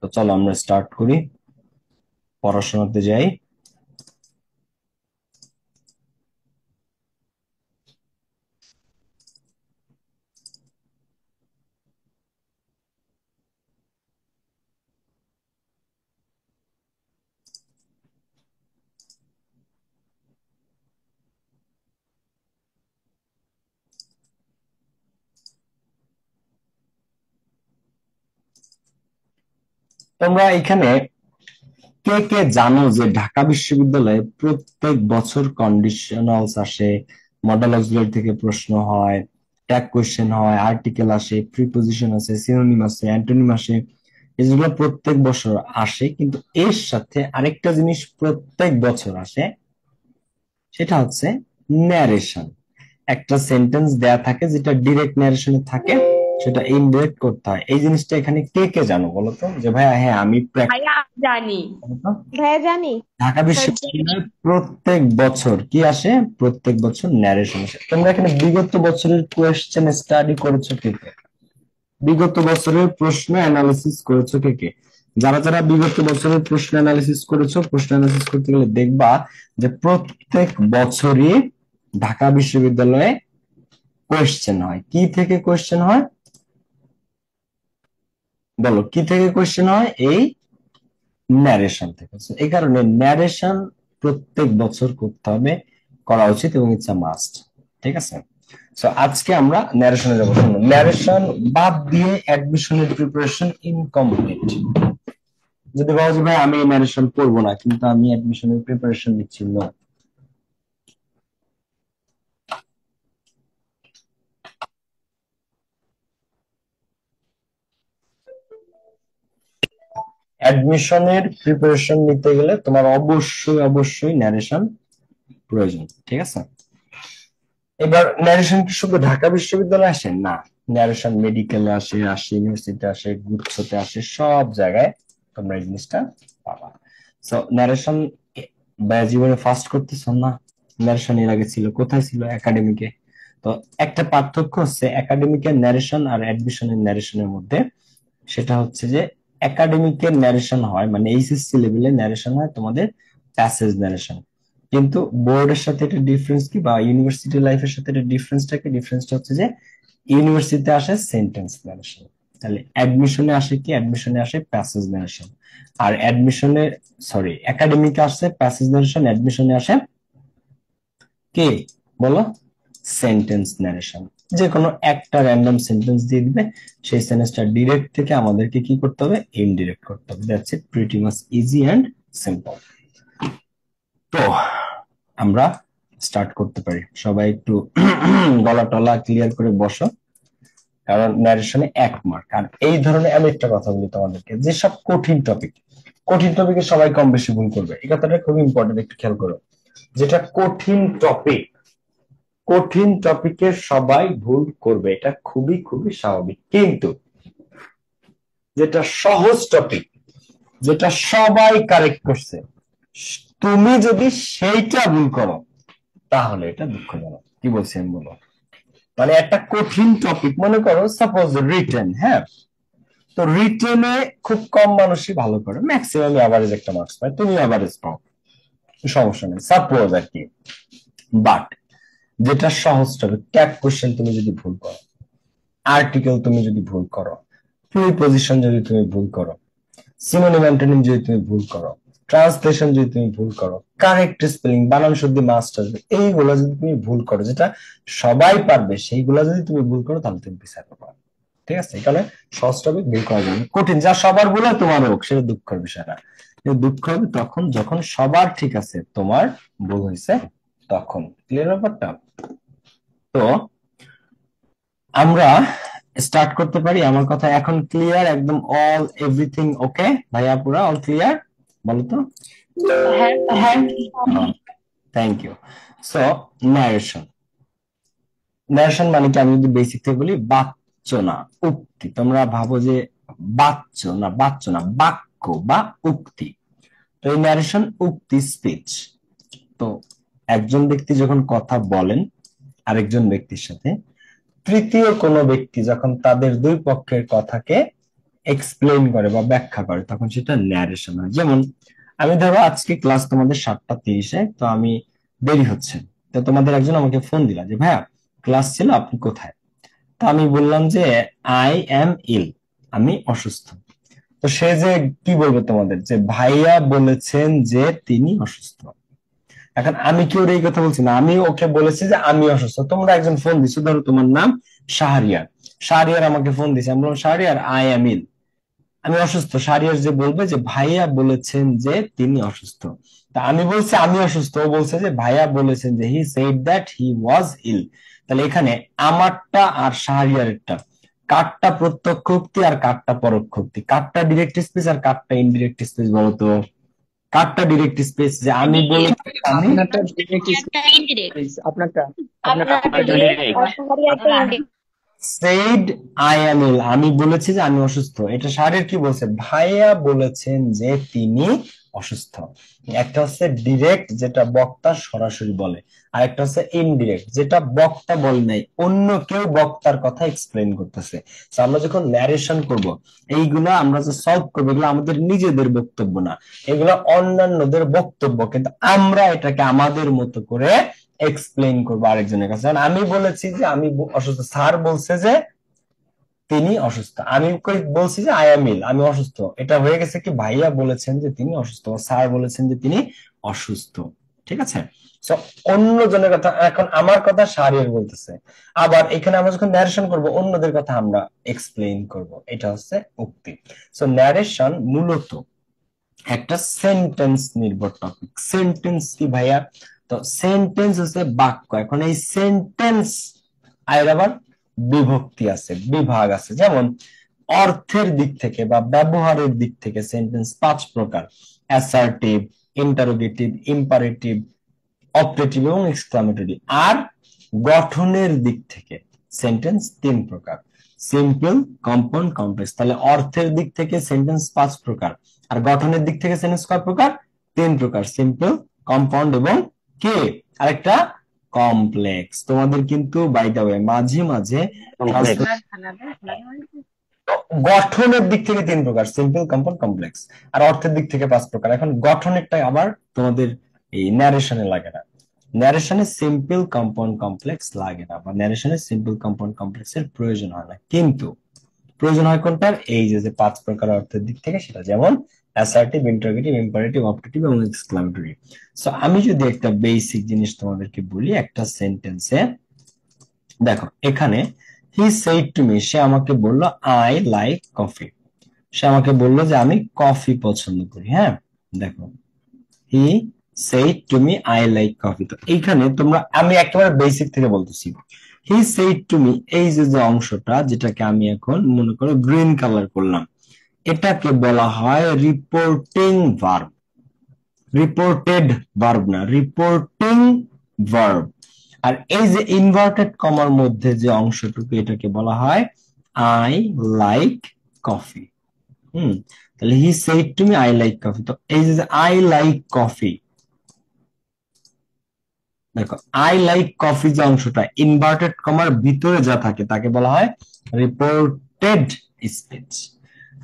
তো চলো আমরা স্টার্ট করি, পড়াশোনাতে যাই। তোমরা এখানে কে কে জানো যে ঢাকা বিশ্ববিদ্যালয়ে প্রত্যেক বছর কন্ডিশনালস আসে, মডেল অক্সিলারি থেকে প্রশ্ন হয়, ট্যাগ কোশ্চেন হয়, আর্টিকেল আসে, প্রিপোজিশন আছে, সিনোনিম আছে, অ্যান্টোনিম আসে। এগুলো প্রত্যেক বছর আসে, কিন্তু এর সাথে আরেকটা জিনিস প্রত্যেক বছর আসে, সেটা হচ্ছে ন্যারেশন। একটা সেন্টেন্স দেয়া থাকে যেটা ডিরেক্ট ন্যারেশনে থাকে, সেটা ইনডিরেক্ট করতে হয়। এই জিনিসটা এখানে কে কে জানো বলো তো? যে ভাইয়া হ্যাঁ আমি ভাইয়া আমি জানি। ভাইয়া জানি। ঢাকা হ্যাঁ, জানি। বিশ্ববিদ্যালয়ে প্রত্যেক বছর কি আসে? প্রত্যেক বছর ন্যারেশন আসে। তোমরা এখানে বিগত বছরের কোয়েশ্চেন স্টাডি করেছো কে কে? বিগত বছরের প্রশ্ন অ্যানালিসিস করেছো কে কে? যারা যারা বিগত বছরের প্রশ্ন অ্যানালিসিস করেছো, প্রশ্ন অ্যানালিসিস করতে গেলে দেখবা যে প্রত্যেক বছরই ঢাকা বিশ্ববিদ্যালয়ে কোয়েশ্চেন হয়। কি থেকে কোয়েশ্চেন হয় বলো? কি থেকে কোয়েশ্চেন হয়? এই ন্যারেশন থেকে। So, এই কারণে ন্যারেশন প্রত্যেক বছর করতে হবে, করা উচিত এবং ইটস আ মাস্ট। ঠিক আছে? সো আজকে আমরা ন্যারেশনে যাবো। শুনুন, ন্যারেশন বাদ দিয়ে অ্যাডমিশনের প্রিপারেশন ইনকমপ্লিট। যদি বলো যে ভাই আমি ন্যারেশন পড়বো না কিন্তু আমি অ্যাডমিশনের প্রিপারেশন নিচ্ছি, না। অ্যাডমিশনের প্রিপারেশন নিতে গেলে তোমার অবশ্যই অবশ্যই ন্যারেশন প্রয়োজন। ঠিক আছে? এবার ন্যারেশন কি শুধু ঢাকা বিশ্ববিদ্যালয়ে আসে? না, ন্যারেশন মেডিকেলে আসে, ইউনিভার্সিটিতে আসে, গুচ্ছতে আসে, সব জায়গায় তোমরা এই জিনিসটা পাবা। সো ন্যারেশন জীবনে ফার্স্ট করতেছ না? ন্যারেশন এর আগে ছিল কোথায়? ছিল একাডেমিকে। তো একটা পার্থক্য হচ্ছে একাডেমিকের ন্যারেশন আর অ্যাডমিশনের ন্যারেশনের মধ্যে। সেটা হচ্ছে যে একাডেমিকের ন্যারেশন হয় মানে এইচএসসি লেভেলে ন্যারেশন হয় তোমাদের প্যাসেজ ন্যারেশন, কিন্তু বোর্ডের সাথে এটা ডিফারেন্স কি, বা ইউনিভার্সিটি লাইফের সাথে এটা ডিফারেন্সটা কি? ডিফারেন্সটা হচ্ছে যে ইউনিভার্সিটিতে আসে সেন্টেন্স ন্যারেশন, তাহলে অ্যাডমিশনে আসে কি? অ্যাডমিশনে আসে প্যাসেজ ন্যারেশন। আর অ্যাডমিশনে, সরি, একাডেমিকে আসছে প্যাসেজ ন্যারেশন, অ্যাডমিশনে আসে কি বলো? Sentence narration. যে কোনো একটা র্যান্ডম সেন্টেন্স দিয়ে দিবে, সেই সেন্টেন্সটা ডিরেক্ট থেকে আমাদেরকে কি করতে হবে? ইনডিরেক্ট করতে হবে। That's it, pretty much easy and simple. তো আমরা স্টার্ট করতে পারি। সবাই একটু গলা টলা ক্লিয়ার করে বসো, কারণ ন্যারেশনে 1 মার্ক। আর এই ধরনের আমি একটা কথা বলি তোমাদেরকে, যেসব কঠিন টপিক, কঠিন টপিকে সবাই কম বেশি ভুল করবে, এই কথাটা খুব ইম্পর্টেন্ট, একটু খেয়াল করো। যেটা কঠিন টপিক, কঠিন টপিকে সবাই ভুল করবে, এটা খুবই খুবই স্বাভাবিক। কিন্তু যেটা সহজ টপিক, যেটা সবাই কারেক্ট করছে, তুমি যদি সেইটা ভুল করো তাহলে এটা দুঃখজনক। কি বলছি আমি বলো? মানে একটা কঠিন টপিক, মনে করো সাপোজ রিটেন, হ্যাঁ, তো রিটেনে খুব কম মানুষই ভালো করে, ম্যাক্সিমাম অ্যাভারেজ একটা মার্কস পায়, তুমি অ্যাভারেজ পাও, সমস্যা নেই, সাপোজ আর কি। বাট যেটা সহজ টপিক, ট্যাগ কোশ্চেন তুমি যদি ভুল করো, আর্টিকেল তুমি যদি ভুল করো, প্রিপজিশন যদি তুমি ভুল করো, সিনোনিম অ্যান্টোনিম যদি তুমি ভুল করো, ট্রান্সলেশন যদি তুমি ভুল করো, কারেক্ট স্পেলিং, বানান শুদ্ধি মাস্ট আসবে, এইগুলো যদি তুমি ভুল করো, যেটা সবাই পারবে, সেইগুলো যদি তুমি ভুল করো তাহলে তুমি পিছিয়ে পড়বে। ঠিক আছে? এখানে সহজ টপিক ভুল করা যাবে না। কঠিন যা সবার ভুল হয় তোমার হোক, সেটা দুঃখের বিষয় না। কিন্তু দুঃখ হবে তখন যখন সবার ঠিক আছে, তোমার ভুল হয়েছে তখন। ক্লিয়ার ব্যাপারটা? তো আমরা স্টার্ট করতে পারি। আমার কথা এখন ক্লিয়ার একদম? অল এভরিথিং ওকে ভাইয়া? পুরা অল ক্লিয়ার? বলো তো। হ্যাঁ। হ্যাঁ, thank you. So narration, narration মানে কি? আমি যদি বেসিক থেকে বলি, বাচ্য না উক্তি। তোমরা ভাবো যে বাচ্য না, বাচ্য না, বাক্য বা উক্তি। তো এই ন্যারেশন উক্তি, স্পিচ। তো একজন ব্যক্তি যখন কথা বলেন আরেকজন ব্যক্তির সাথে, তৃতীয় কোনো ব্যক্তি যখন তাদের দুই পক্ষের কথাকে এক্সপ্লেইন করে বা ব্যাখ্যা করে তখন সেটা ন্যারেশন হয়। যেমন আমি ধরো আজকে ক্লাস তোমাদের 7:30-এ, তো আমি দেরি হচ্ছে, তো তোমাদের একজন আমাকে ফোন দিলা যে ভাইয়া ক্লাস ছিল, আপনি কোথায়? তো আমি বললাম যে আই অ্যাম ইল, আমি অসুস্থ। তো সে যে কি বলবে তোমাদের যে ভাইয়া বলেছেন যে তিনি অসুস্থ। এখন আমি কি ওর এই কথা বলছি না, আমি ওকে বলেছি যে আমি অসুস্থ। তোমরা একজন ফোন দিছো, ধরো তোমার নাম শাহরিয়ার, শাহরিয়ার আমাকে ফোন দিছে, আমি বললাম শাহরিয়ার আই অ্যাম ইল, আমি অসুস্থ। শাহরিয়ার যে বলবে যে ভাইয়া বলেছেন যে তিনি অসুস্থ। তা আমি বলছি আমি অসুস্থ, ও বলছে যে ভাইয়া বলেছেন যে হি সেড দ্যাট হি ওয়াজ ইল। তাহলে এখানে আমারটা আর শাহরিয়ারেরটা কারটা প্রত্যক্ষ উক্তি আর কারটা পরোক্ষ উক্তি, কারটা ডিরেক্ট স্পিচ আর কারটা ইনডিরেক্ট স্পিচ বলতো? কারটা ডিরেক্ট স্পিচ যে আমি বলে আমি আপনারটা ডিরেক্ট একটা ইনডিরেক্ট, স্পিচ, আপনারটা আপনার আপনারটা একটা ডিরেক্ট ডিরেক্ট। আর সবারই একটা indirect. Said I am ill, আমি বলেছি যে আমি অসুস্থ। এটা শাহরিয়ার কি বলছে? ভাইয়া বলেছেন যে তিনি অসুস্থ। একটা হচ্ছে ডিরেক্ট যেটা বক্তা সরাসরি বলে, আর একটা হচ্ছে ইনডিরেক্ট যেটা বক্তা বলে নাই, অন্য কেউ বক্তার কথা এক্সপ্লেইন করতেছে। তো আমরা যখন ন্যারেশন করব, এইগুলা আমরা যে সলভ করবো এগুলো আমাদের নিজেদের বক্তব্য না, এগুলো অন্যান্যদের বক্তব্য, কিন্তু আমরা এটাকে আমাদের মতো করে এক্সপ্লেইন করবো আরেকজনের কাছে। কারণ আমি বলেছি যে আমি অসুস্থ, স্যার বলছে যে তিনি অসুস্থ, আমি বলছি যে আই এম ইল, আমি অসুস্থ। এটা হয়ে গেছে কি ভাইয়া বলেছেন যে তিনি অসুস্থ, স্যার বলেছেন যে তিনি অসুস্থ। ঠিক আছে? সো অন্য জনের কথা এখন আমার কথা শাহরিয়ার বলতেছে, আবার এখানে আমরা যখন ন্যারেশন করব অন্যদের কথা আমরা এক্সপ্লেইন করব, এটা হচ্ছে উক্তি। সো ন্যারেশন মূলত একটা সেন্টেন্স নির্ভর টপিক। সেন্টেন্স কি ভাইয়া? তো সেন্টেন্স হচ্ছে বাক্য। এখন এই সেন্টেন্স এর আবার বিভক্তি আছে, বিভাগ আছে। যেমন অর্থের দিক থেকে বা ব্যবহারের দিক থেকে সেন্টেন্স 5 প্রকার: অ্যাসার্টিভ, ইন্টারোগেটিভ, ইম্পারেটিভ, অপারেটিভ এবং এক্সক্লামেটরি। আর গঠনের দিক থেকে সেন্টেন্স 3 প্রকার: সিম্পল, কম্পাউন্ড, কমপ্লেক্স। তাহলে অর্থের দিক থেকে সেন্টেন্স 5 প্রকার, আর গঠনের দিক থেকে সেন্টেন্স কয় প্রকার? 3 প্রকার: সিম্পল, কম্পাউন্ড এবং কে আরেকটা কমপ্লেক্স। তোমাদের কিন্তু বাই দ্য ওয়ে মাঝে মাঝে কমপ্লেক্স। গঠনের দিক থেকে 3 প্রকার: সিম্পল, কম্পাউন্ড, কমপ্লেক্স। আর অর্থের দিক থেকে 5 প্রকার। এখন গঠনেরটা আবার তোমাদের এই ন্যারেশনে লাগে না, ন্যারেশনে সিম্পল, কম্পাউন্ড, কমপ্লেক্স লাগে না, বা ন্যারেশনে সিম্পল, কম্পাউন্ড, কমপ্লেক্স এর প্রয়োজন হয় না। কিন্তু প্রয়োজন হয় কোনটার? এই যে 5 প্রকার অর্থের দিক থেকে, সেটা যেমন অ্যাসার্টিভ, ইন্টারোগেটিভ, ইম্পারেটিভ, অপারেটিভ এবং এক্সক্লামেটরি। সো আমি যদি একটা বেসিক জিনিস তোমাদেরকে বলি, একটা সেন্টেন্সে দেখো এখানে হি সেড টু মি, সে আমাকে বলল আই লাইক কফি, সে আমাকে বললো যে আমি কফি পছন্দ করি। হ্যাঁ, দেখো হি said to me I like coffee. তো এইখানে তোমরা, আমি একেবারে বেসিক থেকে বলতেছি, হি সেড টু মি, এই যে যে অংশটা যেটাকে আমি এখন মনে করো গ্রিন কালার করলাম, এটাকে বলা হয় রিপোর্টিং ভার্ব। রিপোর্টেড ভার্ব না, রিপোর্টিং ভার্ব। আর এই যে ইনভার্টেড কমার মধ্যে যে অংশটুকু, এটাকে বলা হয় আই লাইক কফি। তাহলে he said to me I like coffee. তো এই যে আই লাইক কফি, দেখো আই লাইক কফি যে অংশটা ইনভার্টেড কমার ভিতরে যা থাকে তাকে বলা হয় রিপোর্টেড স্পিচ।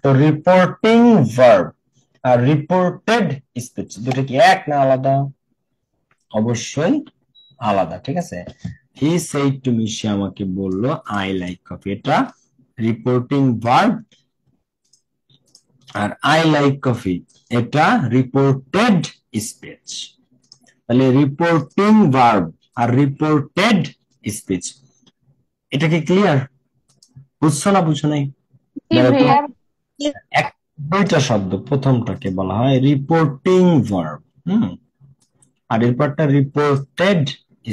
তো রিপোর্টিং ভার্ব আর রিপোর্টেড স্পিচ দুটো কি এক না আলাদা? অবশ্যই আলাদা। ঠিক আছে? হি সেড টু মি, সে আমাকে বললো আই লাইক কফি, এটা রিপোর্টিং ভার্ব। আর আই লাইক কফি এটা রিপোর্টেড স্পিচ। তাহলে রিপোর্টিং ভার্ব আর রিপোর্টেড স্পিচ, এটা কি ক্লিয়ার? বুঝছো না বুঝছো নাই? এক দুইটা শব্দ, প্রথমটাকে বলা হয় রিপোর্টিং ভার্ব, আর এরপরটা reported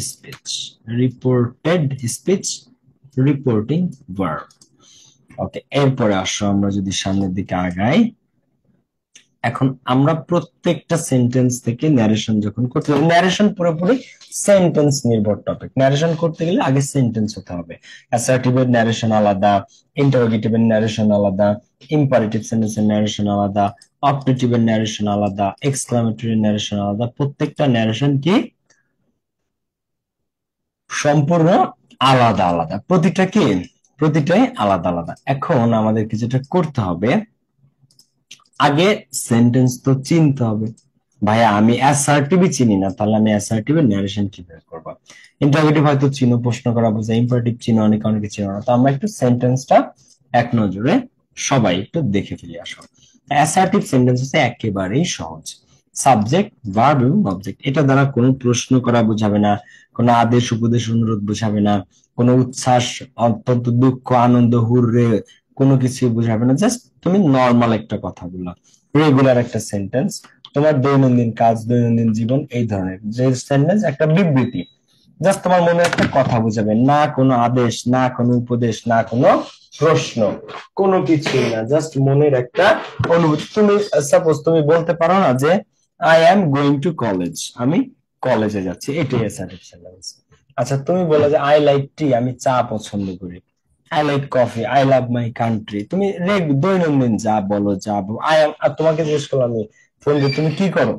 speech. Reported speech, reporting verb. Okay, এরপরে আসো আমরা যদি সামনের দিকে আগাই। এখন আমরা প্রত্যেকটা সেন্টেন্স থেকে ন্যারেশন যখন করতে, ন্যারেশন পুরোপুরি সেন্টেন্স নির্ভর টপিক। ন্যারেশন করতে গেলে আগে সেন্টেন্স হতে হবে। অ্যাসার্টিভের ন্যারেশন আলাদা, ইন্টারোগেটিভের ন্যারেশন আলাদা, ইম্পারেটিভ সেন্টেন্সের ন্যারেশন আলাদা, অপারেটিভের ন্যারেশন আলাদা, এক্সক্লামেটরি ন্যারেশন আলাদা। প্রত্যেকটা ন্যারেশন কি সম্পূর্ণ আলাদা আলাদা, প্রতিটা কি প্রতিটাই আলাদা আলাদা। এখন আমাদেরকে যেটা করতে হবে, আগে সেন্টেন্স তো চিনতে হবে। ভাইয়া আমি অ্যাসার্টিভই চিনি না, তাহলে আমি অ্যাসার্টিভ এর ন্যারেশন কিভাবে করবো? ইন্টারোগেটিভ হয়তো চিনো, প্রশ্ন করা বোঝায়, ইম্পারেটিভ চিনো, অনেকে অনেকে চিনো না। তো আমরা একটু সেন্টেন্সটা এক নজরে সবাই একটু দেখে ফেলি আসো। অ্যাসার্টিভ সেন্টেন্স হচ্ছে একেবারেই সহজ। সাবজেক্ট, ভার্ব এবং অবজেক্ট, এটা দ্বারা কোনো প্রশ্ন করা বোঝাবে না, কোনো আদেশ উপদেশ অনুরোধ বোঝাবে না, কোনো উচ্ছ্বাস, অত্যন্ত দুঃখ, আনন্দ, হুররে, কোনো কিছু বোঝাবে না। জাস্ট তুমি নর্মাল একটা কথা বললা, রেগুলার একটা সেন্টেন্স, তোমার দৈনন্দিন কাজ, দৈনন্দিন জীবন, এই ধরনের যে সেন্টেন্স, একটা বিবৃতি, জাস্ট তোমার মনে একটা কথা বোঝাবে, না কোনো আদেশ, না কোনো উপদেশ, না কোনো প্রশ্ন, কোনো কিছুই না, জাস্ট মনের একটা অনুভূতি। তুমি সাপোজ তুমি বলতে পারো না যে I am going to college, আমি কলেজে যাচ্ছি, এটাই অ্যাসার্টিভ সেন্টেন্স। আচ্ছা তুমি বলে যে আই লাইক টি, আমি চা পছন্দ করি, I like coffee, I love my country, তুমি দৈনন্দিন যা বলো, যা আই এম, আর তোমাকে জিজ্ঞেস করলাম আমি ফোন দিয়ে তুমি কি করো,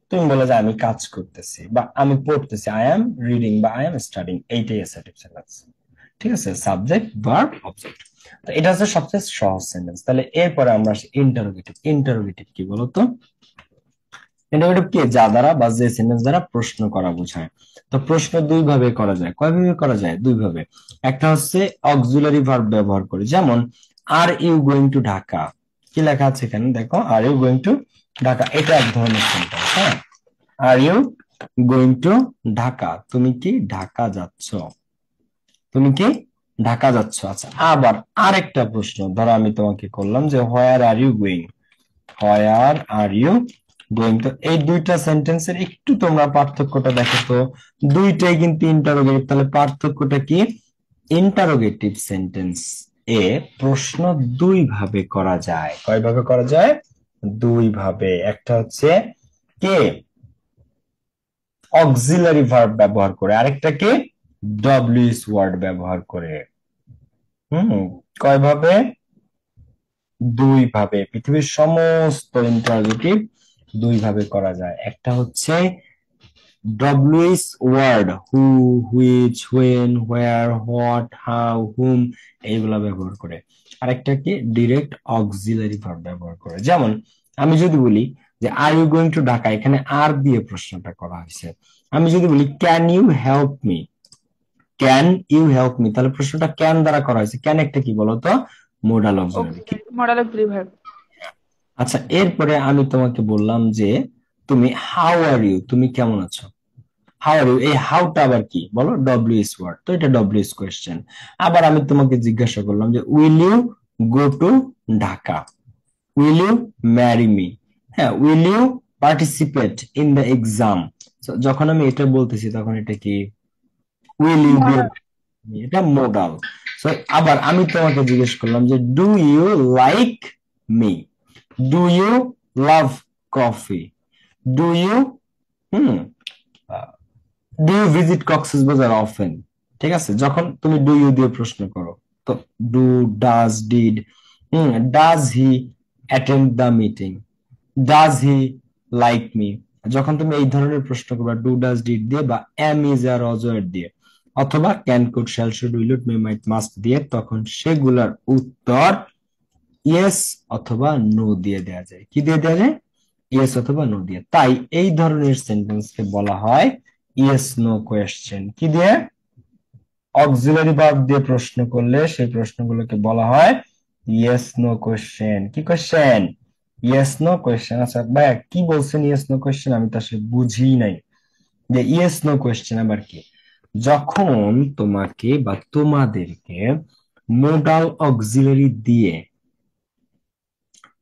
তুমি বলে যে আমি কাজ করতেছি বা আমি পড়তেছি, আই এম রিডিং বা আই এম স্টাডিং, এইটাই অ্যাসার্টিভ সেন্টেন্স। ঠিক আছে, সাবজেক্ট, ভার্ব, অবজেক্ট। তো এটা হচ্ছে সবচেয়ে সহজ সেন্টেন্স। তাহলে এরপরে আমরা আসি ইন্টারোগেটিভ। ইন্টারোগেটিভ কি বলতো? ইন্টারোগেটিভ কি? যা দ্বারা বা যে সেন্টেন্স দ্বারা প্রশ্ন করা বোঝায়। তো প্রশ্ন দুই ভাবে করা যায়। কয় ভাবে করা যায়? দুই ভাবে। একটা হচ্ছে অক্সিলারি ভার্ব ব্যবহার করে, যেমন are you going to Dhaka, কি লেখা আছে এখানে দেখো, are you going to Dhaka, এটা এক ধরনের সেন্টেন্স। হ্যাঁ, are you going to Dhaka, তুমি কি ঢাকা যাচ্ছ, তুমি কি ঢাকা যাচ্ছ। আচ্ছা, আবার আরেকটা প্রশ্ন ধরো আমি তোমাকে করলাম যে where are you going, where are you going. তো এই দুইটা সেন্টেন্সের একটু তোমরা পার্থক্যটা দেখো তো, দুইটাই কিন্তু ইন্টারোগেটিভ। তাহলে পার্থক্যটা কি? ইন্টারোগেটিভ সেন্টেন্স এ প্রশ্ন দুই ভাবে করা যায়। কয় ভাবে করা যায়? দুই ভাবে। একটা হচ্ছে কে অক্সিলারি ভার্ব ব্যবহার করে, আরেকটা কে ডব্লিউএস ওয়ার্ড ব্যবহার করে। হুম, কয় ভাবে? দুই ভাবে। পৃথিবীর সমস্ত ইন্টারোগেটিভ দুই ভাবে করা যায়। একটা হচ্ছে W H word, who, which, when, where, what, how, whom, এইগুলা ব্যবহার করে। আরেকটা কি ডিরেক্ট অক্সিলারি ভার্ব ব্যবহার করে। যেমন আমি যদি বলি যে are you going to Dhaka, এখানে আর দিয়ে প্রশ্নটা করা হয়েছে। আমি যদি বলি can you help me, can you help me, তাহলে প্রশ্নটা ক্যান দ্বারা করা হয়েছে। ক্যান একটা কি বলতো? Modal auxiliary. Modal auxiliary verb. আচ্ছা, এরপরে আমি তোমাকে বললাম যে তুমি হাউ আর ইউ, তুমি কেমন আছো। হাউ আর ইউ, এই হাউটা আবার কি বলো? ডব্লিউএস ওয়ার্ড, তো এটা ডব্লিউএস কোয়েশ্চেন। আবার আমি তোমাকে জিজ্ঞাসা করলাম যে will you go to Dhaka, will you marry me, হ্যাঁ, will you participate in the exam. যখন আমি এটা বলতেছি তখন এটা কি? উইল ইউ গো, এটা মোডাল। সো আবার আমি তোমাকে জিজ্ঞেস করলাম যে do you like me, do you love coffee, do you hmm do you visit Cox's Bazar often. ঠিক আছে, যখন তুমি ডু ইউ দিয়ে প্রশ্ন করো, তো do, does, did, does he attend the meeting, does he like me. যখন তুমি এই ধরনের প্রশ্ন করবা ডু, ডাজ, ডিড দিয়ে বা এম, ইজ, আর, অজয়ের দিয়ে, অথবা can, could, shall, should, will, would, may, might, must দিয়ে, তখন সেগুলার উত্তর ইয়েস অথবা নো দিয়ে দেওয়া যায়। কি দিয়ে দেওয়া যায়? ইয়েস অথবা নো দিয়ে। তাই এই ধরনের সেন্টেন্সকে বলা হয় ইয়েস নো কোয়েশ্চেন। কি দিয়ে? অক্সিলারি ভার্ব দিয়ে প্রশ্ন করলে সেই প্রশ্নগুলোকে বলা হয় ইয়েস নো কোয়েশ্চেন। কি কোয়েশ্চেন? Yes no question. আচ্ছা ভাইয়া কি বলছেন ইয়েস নো কোয়েশ্চেন? আমি তো আসলে বুঝি নাই যে ইয়েস নো কোয়েশ্চেন আবার কি। যখন তোমাকে বা তোমাদেরকে মোডাল অক্সিলারি দিয়ে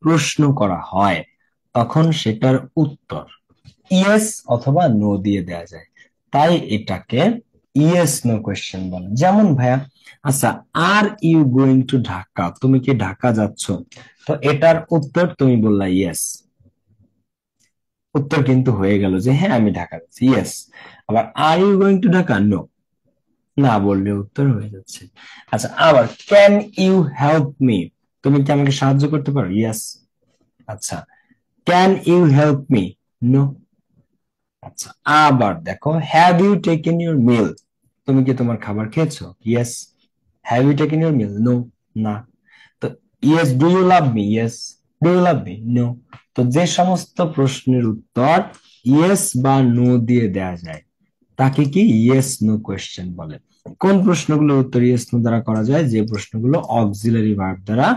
প্রশ্ন করা হয়, তখন সেটার উত্তর ইয়েস অথবা নো দিয়ে দেওয়া যায়। তাই এটাকে ইয়েস নো কোয়েশ্চেন বলে। যেমন ভাইয়া, আচ্ছা are you going to Dhaka, তুমি কি ঢাকা যাচ্ছ, তো এটার উত্তর তুমি বললা ইয়েস, উত্তর কিন্তু হয়ে গেল যে হ্যাঁ আমি ঢাকা যাচ্ছি, ইয়েস। আবার are you going to Dhaka, no, না বললে উত্তর হয়ে যাচ্ছে। আচ্ছা, আবার ক্যান ইউ হেল্প মি, তুমি কি আমাকে সাহায্য করতে পারো, ইয়েস। আচ্ছা, can you help me, no. আচ্ছা, আবার দেখো have you taken your meal, তুমি কি তোমার খাবার খেয়েছো, yes. Have you taken your meal? No, না। তো yes, do you love me? Yes, do you love me? No. তো যে সমস্ত প্রশ্নের উত্তর ইয়েস বা নো দিয়ে দেওয়া যায় তাকে কি ইয়েস নো কোয়েশ্চেন বলে। কোন প্রশ্নগুলোর উত্তর ইয়েস নো দ্বারা করা যায়? যে প্রশ্নগুলো অক্সিলারি ভার্ব দ্বারা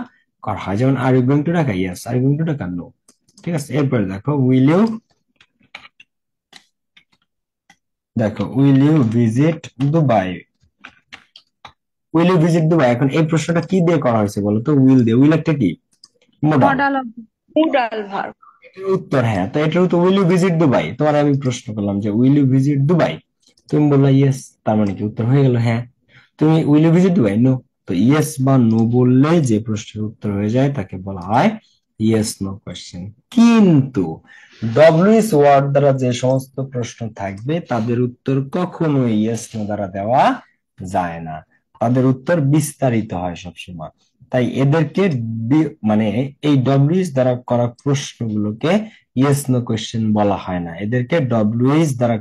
করা হয়, যেমন are you going to Dhaka? Yes. Are you going to Dhaka? No. ঠিক আছে, এরপরে দেখো উইল ইউ, দেখো will you visit Dubai? Will you visit Dubai, এখন এই প্রশ্নটা কি দিয়ে করা হয়েছে বলো তো? উইল দিয়ে। উইল একটা কি? মোডাল। Modal of মুডাল verb. এটার উত্তর হ্যাঁ, তো এটার উত্তর উইল ইউ ভিজিট দুবাই। তোমার আমি প্রশ্ন করলাম যে উইল ইউ ভিজিট দুবাই, তুমি বললা ইয়েস, তার মানে কি উত্তর হয়ে গেল হ্যাঁ। তুমি will you visit Dubai? No. তো ইয়েস বা নো বললে যে প্রশ্নের উত্তর হয়ে যায় তাকে বলা হয় ইয়েস নো কোয়েশ্চেন। কিন্তু ডব্লিউএস ওয়ার্ড দ্বারা যে সমস্ত প্রশ্ন থাকবে তাদের উত্তর কখনো ইয়েস নো দ্বারা দেওয়া যায় না, তাদের উত্তর বিস্তারিত হয় সবসময়। তাই এদেরকে মানে এই ডব্লিউএস দ্বারা করা প্রশ্নগুলোকে ইয়েস নো কোয়েশ্চেন বলা হয় না, এদেরকে ডব্লিউএস দ্বারা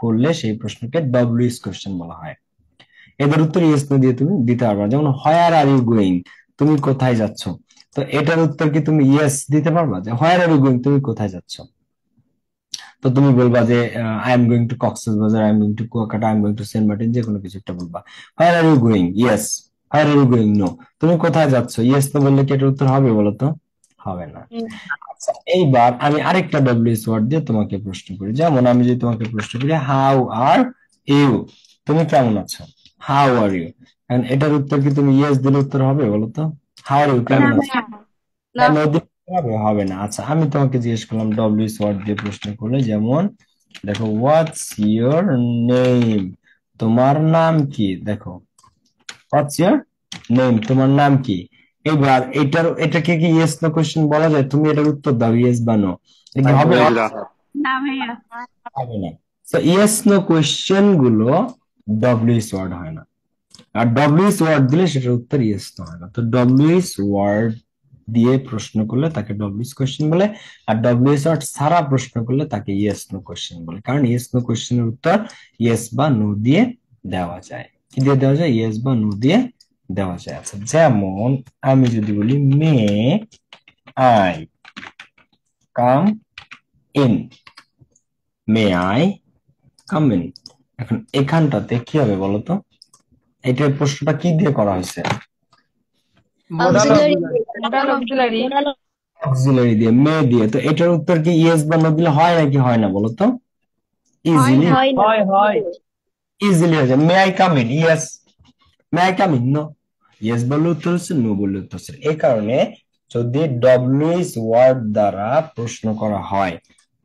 করলে সেই প্রশ্নকে ডব্লিউএস কোয়েশ্চেন বলা হয়। এদের উত্তর ইয়েস নো দিয়ে তুমি দিতে পারবে না। যেমন হোয়ার আর ইউ গোয়িং, তুমি কোথায় যাচ্ছ? তো এটার উত্তর কি তুমি ইয়েস দিতে পারবা যে হোয়ার আর ইউ গোয়িং, তুমি কোথায় যাচ্ছ? তো তুমি বলবা যে I am going to Cox's Bazar, I am going to Kuakata, I am going to Saint Martin, যে কোনো কিছু একটা বলবা। Where are you going? Yes. Where are you going? No. তুমি কোথায় যাচ্ছ? ইয়েস তো বললে কি এটার উত্তর হবে বলো তো? হবে না। আচ্ছা, এইবার আমি আরেকটা ডব্লিউএস ওয়ার্ড দিয়ে তোমাকে প্রশ্ন করি। যেমন আমি যদি তোমাকে প্রশ্ন করি হাউ আর ইউ, তুমি কেমন আছো? হাউ আর ইউ, এটার উত্তর কি তুমি ইয়েস দিলে উত্তর হবে বলো তো? হাউ আর ইউ, না কেমন আছো? ভাইয়া, না। হ্যাঁ, নো দিলে হবে? হবে না। আচ্ছা, আমি তোমাকে জিজ্ঞেস করলাম ডব্লিউএস ওয়ার্ড দিয়ে প্রশ্ন করলে, যেমন দেখো হোয়াটস ইয়োর নেম, তোমার নাম কি? দেখো হোয়াটস ইয়োর নেম, তোমার নাম কি? এবার এটাকে কি ইয়েস নো কোশ্চেন বলা যায়? তুমি এটার উত্তর দাও ইয়েস বা নো, এটা কি হবে? না ভাইয়া। হবে না। তো ইয়েস নো কোশ্চেন গুলো ডব্লিউএস ওয়ার্ড হয় না, আর ডব্লিউএস ওয়ার্ড দিলে সেটার উত্তর ইয়েস নো হয় না। তো ডব্লিউএস ওয়ার্ড দিয়ে প্রশ্ন করলে তাকে ডব্লিউএস কোশ্চেন বলে, আর ডব্লিউএস ওয়ার্ড ছাড়া প্রশ্ন করলে তাকে ইয়েস নো কোশ্চেন বলে, কারণ ইয়েস নো কোশ্চেনের উত্তর ইয়েস বা নো দিয়ে দেওয়া যায়। কি দিয়ে দেওয়া যায়? ইয়েস বা নো দিয়ে দেওয়া যায়। আচ্ছা, যেমন আমি যদি বলি may I come in, may I come in, এখন এখানটাতে কি হবে বলতো? এটার প্রশ্নটা কি দিয়ে করা হয়েছে? Auxiliary modal auxiliary. অক্সিলারি দিয়ে, মে দিয়ে। তো এটার উত্তর কি ইয়েস বা নো দিলে হয় নাকি হয় না বলতো? ইজিলি, হয় না। ইজিলি হয়ে যায়। May I come in? Yes. May I come in? No. Yes বললে উত্তর হচ্ছে, নো বললে উত্তর হচ্ছে। এই কারণে যদি ডব্লিউএস ওয়ার্ড দ্বারা প্রশ্ন করা হয়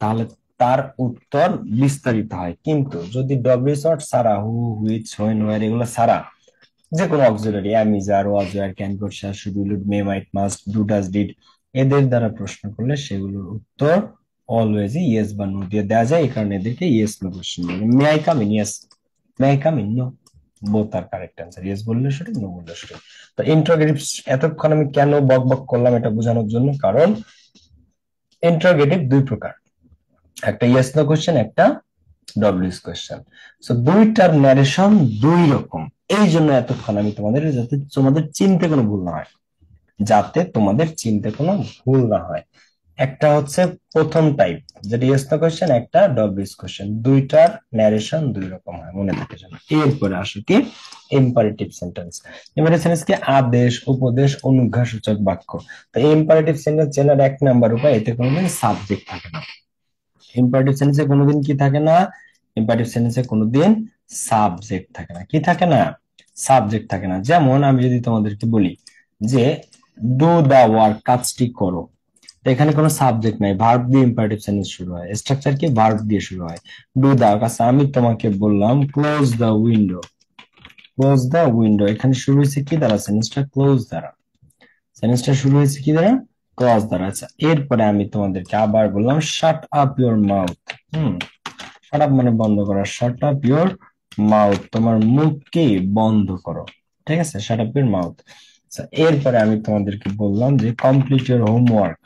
তাহলে তার উত্তর বিস্তারিত হয়, কিন্তু যদি ডব্লিউএস ওয়ার্ড ছাড়া হু, হুইচ, হোয়েন, ওয়্যার এগুলো ছাড়া যে কোনো auxiliary am, is, are, was, were, can, could, shall, should, will, may, might, must, do, does, did এদের দ্বারা প্রশ্ন করলে সেগুলোর উত্তর অলওয়েজ ইয়েস বা নো দিয়ে দেওয়া যায়। এই কারণে এদেরকে ইয়েস নো কোশ্চেন বলে। May I come in? Yes. May I come in? No. Both are correct answer, yes বললে সঠিক, নো বললে সঠিক। তো ইন্টারোগেটিভ এতক্ষণ আমি কেন বক বক করলাম এটা বোঝানোর জন্য, কারণ ইন্টারোগেটিভ দুই প্রকার, একটা ইয়েস নো কোশ্চেন, একটা ডব্লিউএস কোশ্চেন। সো দুইটার ন্যারেশন দুই রকম। এই জন্য এতক্ষণ আমি তোমাদের, যাতে তোমাদের চিনতে কোনো ভুল না হয়, যাতে তোমাদের চিনতে কোনো ভুল না হয়, একটা হচ্ছে প্রথম টাইপ যেটা ইয়েস নো কোশ্চেন, একটা ডব্লিউএস কোশ্চেন, দুইটার ন্যারেশন দুই রকম হয়, মনে থাকে যেন। এরপরে আসো কি ইম্পারেটিভ সেন্টেন্স। ইম্পারেটিভ সেন্টেন্স কি? আদেশ, উপদেশ, অনুজ্ঞাসূচক বাক্য। তো এই ইম্পারেটিভ সেন্টেন্স চেনার এক নাম্বার উপায়, এতে কোনোদিন সাবজেক্ট থাকে না। ইম্পারেটিভ সেন্টেন্সে কোনোদিন কি থাকে না? ইম্পারেটিভ সেন্টেন্সে কোনোদিন সাবজেক্ট থাকে না। কি থাকে না? সাবজেক্ট থাকে না। যেমন আমি যদি তোমাদেরকে বলি যে ডু দা ওয়ার্ক, কাজটি করো, তো এখানে কোনো সাবজেক্ট নাই, ভার্ব দিয়ে ইম্পারেটিভ সেন্টেন্স শুরু হয়, স্ট্রাকচার কি? ভার্ব দিয়ে শুরু হয়। ডু দা, কাছে আমি তোমাকে বললাম close the window, close the window, এখানে শুরু হয়েছে কি দ্বারা? সেন্টেন্সটা ক্লোজ দ্বারা। সেন্টেন্সটা শুরু হয়েছে কি দ্বারা? ক্লজ দ্বারা। আচ্ছা, এরপরে আমি তোমাদেরকে আবার বললাম shut up your mouth. Shut up মানে বন্ধ করা, শাট আপ ইওর মাউথ, তোমার মুখকে বন্ধ করো। ঠিক আছে, শাট আপ ইওর মাউথ। আচ্ছা, এরপরে আমি তোমাদেরকে বললাম যে কমপ্লিট ইওর হোমওয়ার্ক।